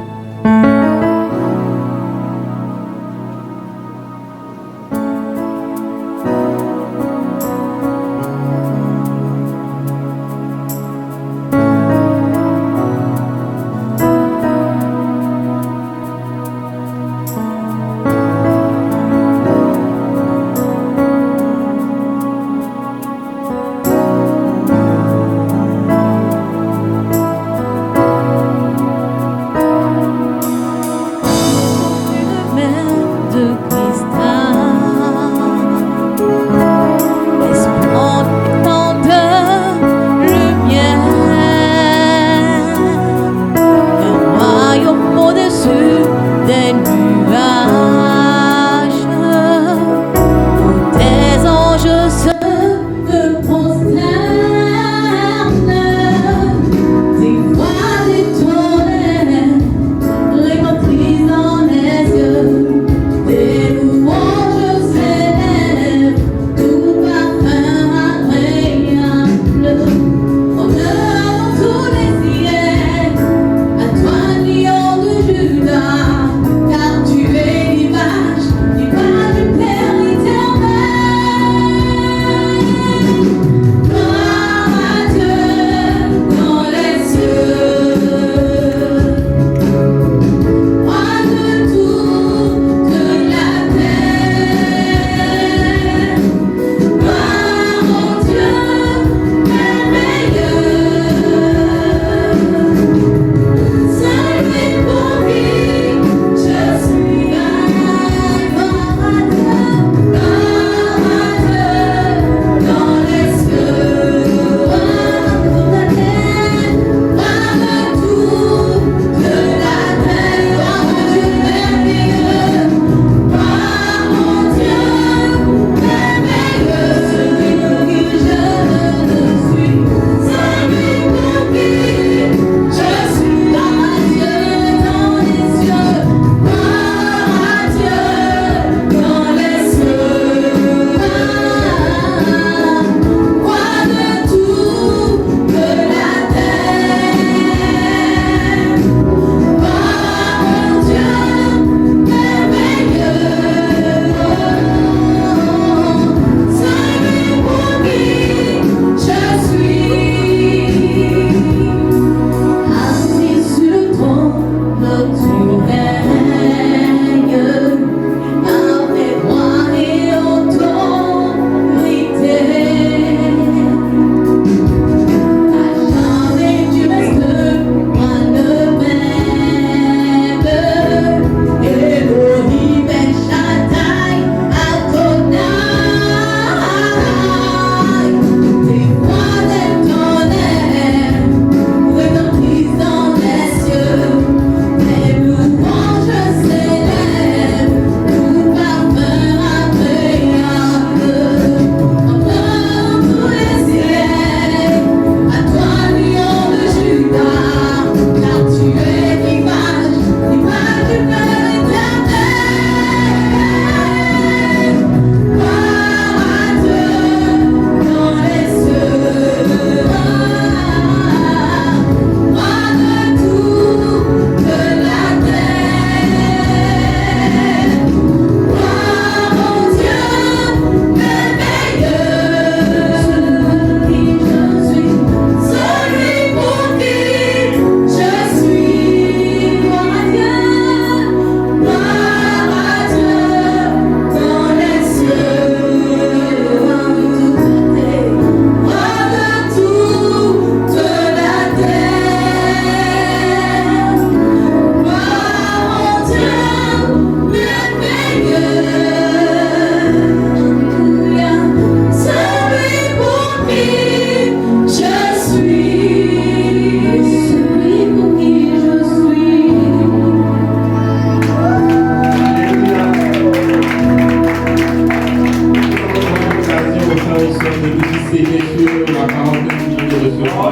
bénissez bien sûr la parole que nous venons de recevoir.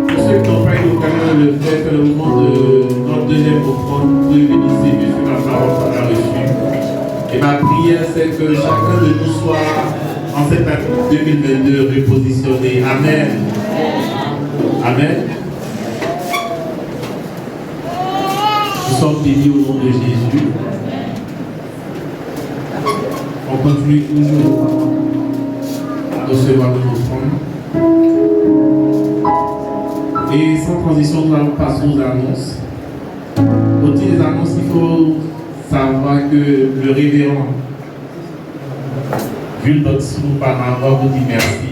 Pour ceux qui n'ont pas eu l'occasion de le faire, c'est le moment de notre deuxième offrande. Vous pouvez bénissez bien sûr la parole qu'on a reçue. Et ma prière, c'est que chacun de nous soit en cette année 2022 repositionné. Amen. Amen. Nous sommes bénis au nom de Jésus. On continue toujours à recevoir nos offrandes. Et sans transition, nous allons passer aux annonces. Au titre des annonces, il faut savoir que le révérend Jules Dotsou par avoir vous dit merci.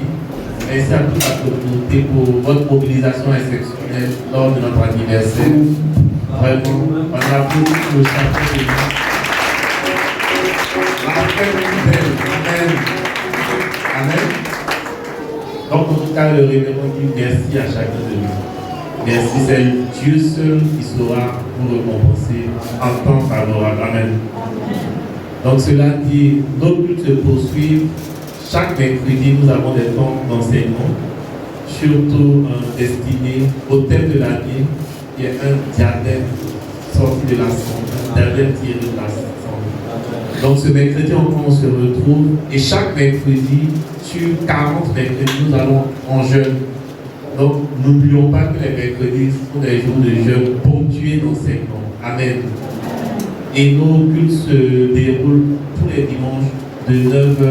Merci à toute la communauté pour votre mobilisation exceptionnelle lors de notre anniversaire. Vraiment, on applaudit le champion de nous. Amen. Amen. Donc, en tout cas, le révérend dit merci à chacun de nous. Merci, c'est Dieu seul qui saura vous récompenser en temps favorable. Amen. Donc, cela dit, nos buts se poursuivent. Chaque mercredi, nous avons des temps d'enseignement, surtout destinés au thème de l'année, qui est un diadème sorti de la cendre, un diadème tiré de la cendre. Donc ce mercredi encore on se retrouve et chaque mercredi, sur 40 mercredis, nous allons en jeûne. Donc n'oublions pas que les mercredis sont des jours de jeûne ponctués d'enseignement. Amen. Et nos cultes se déroulent tous les dimanches de 9h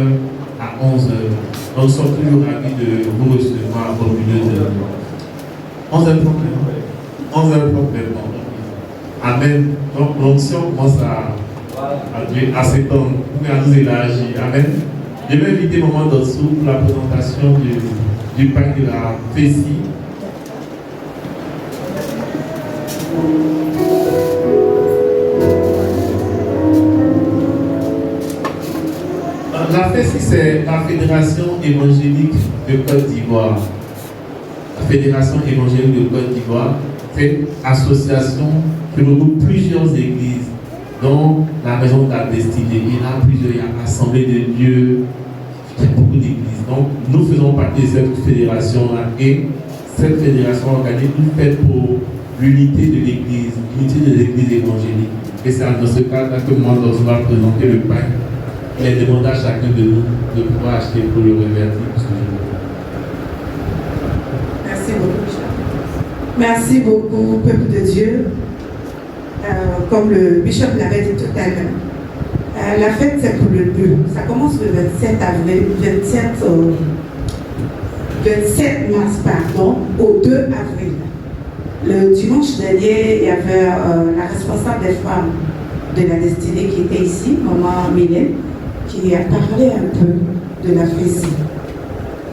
à 11h. Donc nous sommes toujours ravis de vous recevoir au milieu de 11h complètement. Amen. Donc l'onction commence à s'étendre, à nous élargir. Amen. Je vais inviter Maman Dotsou pour la présentation du pain de la Fessie. La Fessie, c'est la Fédération évangélique de Côte d'Ivoire. La Fédération évangélique de Côte d'Ivoire, c'est une association qui regroupe plusieurs églises, dont la Maison de la Destinée. Il y en a plusieurs, il y a l'Assemblée de Dieu, il y a beaucoup d'églises. Donc, nous faisons partie de cette fédération-là et cette fédération organise une fête pour l'unité de l'église, l'unité des églises évangéliques. Et c'est dans ce cadre-là que moi, je vais présenter le pain. Et demander à chacun de nous de pouvoir acheter pour le revertir. Merci beaucoup, Bishop. Merci beaucoup, peuple de Dieu. Comme le Bishop l'avait dit tout à l'heure, la fête c'est pour le 2. Ça commence le 27 mars, pardon, au 2 avril. Le dimanche dernier, il y avait la responsable des femmes de la destinée qui était ici, Maman Mylène, qui a parlé un peu de la Fessie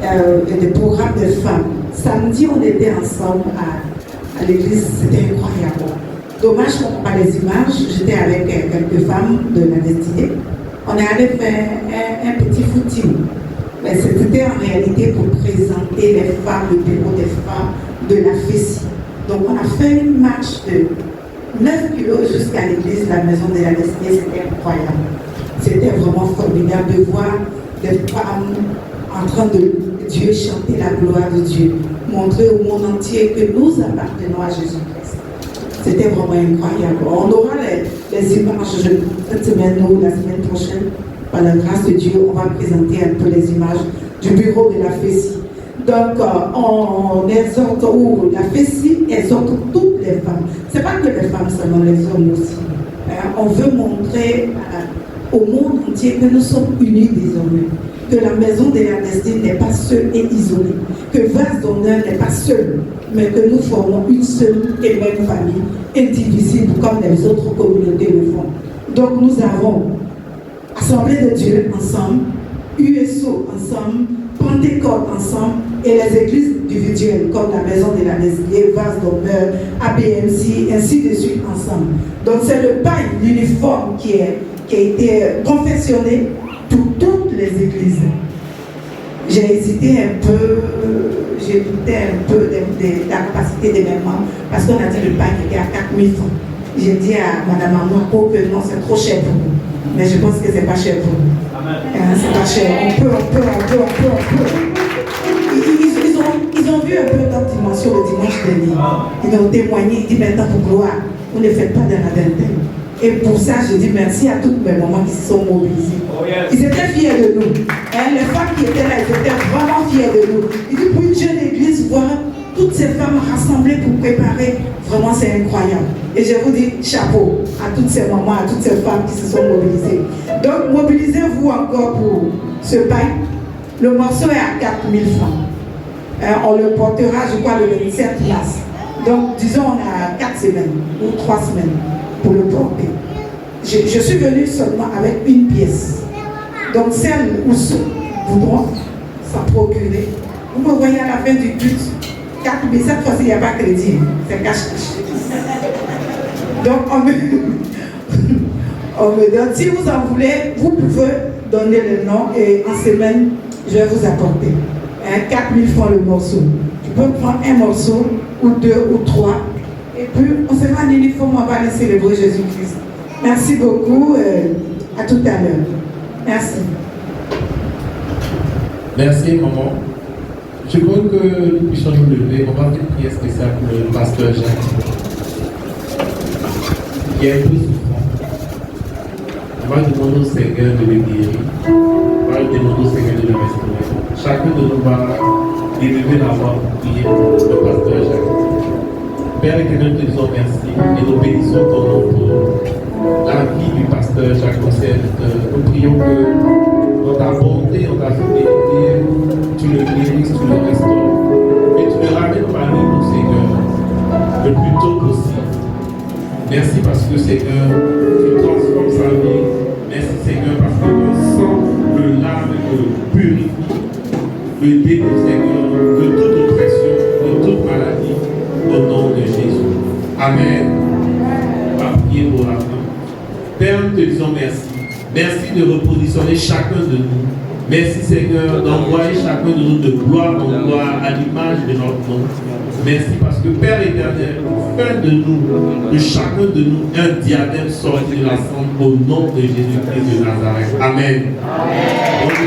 et des programmes de femmes. Samedi, on était ensemble à l'église, c'était incroyable. Dommage qu'on ne voit pas les images, j'étais avec quelques femmes de la destinée. On est allé faire un petit footing. Mais c'était en réalité pour présenter les femmes, le bureau des femmes de la Fessie. Donc on a fait une marche de 9 kilos jusqu'à l'église, la maison de la destinée, c'était incroyable. C'était vraiment formidable de voir des femmes en train de Dieu chanter la gloire de Dieu, montrer au monde entier que nous appartenons à Jésus-Christ. C'était vraiment incroyable. On aura les images cette semaine ou la semaine prochaine. Par la grâce de Dieu, on va présenter un peu les images du bureau de la Fessie. Donc, on exhorte, ou la Fessie exhorte toutes les femmes. Ce n'est pas que les femmes seulement, les hommes aussi. On veut montrer au monde entier que nous sommes unis désormais. Que la maison de la destinée n'est pas seule et isolée. Que Vase d'honneur n'est pas seule, mais que nous formons une seule et même famille, indivisible comme les autres communautés le font. Donc nous avons Assemblée de Dieu ensemble, USO ensemble, Pentecôte ensemble et les églises individuelles comme la maison de la destinée, Vase d'honneur, ABMC, ainsi de suite ensemble. Donc c'est le pain, l'uniforme qui a été confectionné pour toutes les églises. J'ai hésité un peu, j'ai douté un peu de la capacité de mes membres parce qu'on a dit le pain était à 4 000 francs. J'ai dit à Madame Amour que non, c'est trop cher pour nous. Mais je pense que c'est pas cher pour nous. C'est pas cher. On peut. Ils ont vu un peu notre dimension le dimanche dernier. Ils ont témoigné, ils disent maintenant pour gloire, vous ne faites pas de la vingtaine. Et pour ça, je dis merci à toutes mes mamans qui se sont mobilisées. Ils étaient fiers de nous. Les femmes qui étaient là, ils étaient vraiment fiers de nous. Ils disent pour une jeune église, voir toutes ces femmes rassemblées pour préparer, vraiment c'est incroyable. Et je vous dis chapeau à toutes ces mamans, à toutes ces femmes qui se sont mobilisées. Donc mobilisez-vous encore pour ce pain. Le morceau est à 4 000 francs. On le portera, je crois, le 27 mars. Donc disons on a 4 semaines ou 3 semaines pour le porter. Je suis venue seulement avec une pièce. Donc celles où ceux voudront s'en procurer. Vous me voyez à la fin du culte, 4 000, cette fois-ci il n'y a pas crédit, c'est cash-cash. Donc on me donne, si vous en voulez, vous pouvez donner le nom et en semaine, je vais vous apporter. 4 000 francs le morceau. Tu peux prendre un morceau, ou 2 ou 3, et puis on sera en uniforme, on va aller célébrer Jésus-Christ. Merci beaucoup, à tout à l'heure. Merci. Merci, maman. Je crois que nous puissions nous lever. On va faire une prière spéciale pour le pasteur Jacques, qui est un peu souffrant. On va demander au Seigneur de le guérir. On va demander au Seigneur de le restaurer. Chacun de nous va élever la voix pour prier pour le pasteur Jacques. Père éternel, nous te disons merci et nous bénissons ton nom pour la vie du pasteur Jacques Concert. Nous prions que dans ta bonté, dans ta fidélité, tu le guérisses, tu le restaures et tu le ramènes parmi nous, Seigneur, le plus tôt possible. Merci parce que, Seigneur, tu transformes sa vie. Merci, Seigneur, parce que ton sang le lave et le purifie, le délivre, Seigneur, de toute oppression, de toute maladie, au nom de Jésus. Amen. On va prier pour la fin. Père, nous te disons merci. Merci de repositionner chacun de nous. Merci, Seigneur, d'envoyer chacun de nous de gloire en gloire à l'image de notre nom. Merci parce que, Père éternel, fais de nous, de chacun de nous, un diadème sorti de la cendre au nom de Jésus-Christ de Nazareth. Amen. Amen.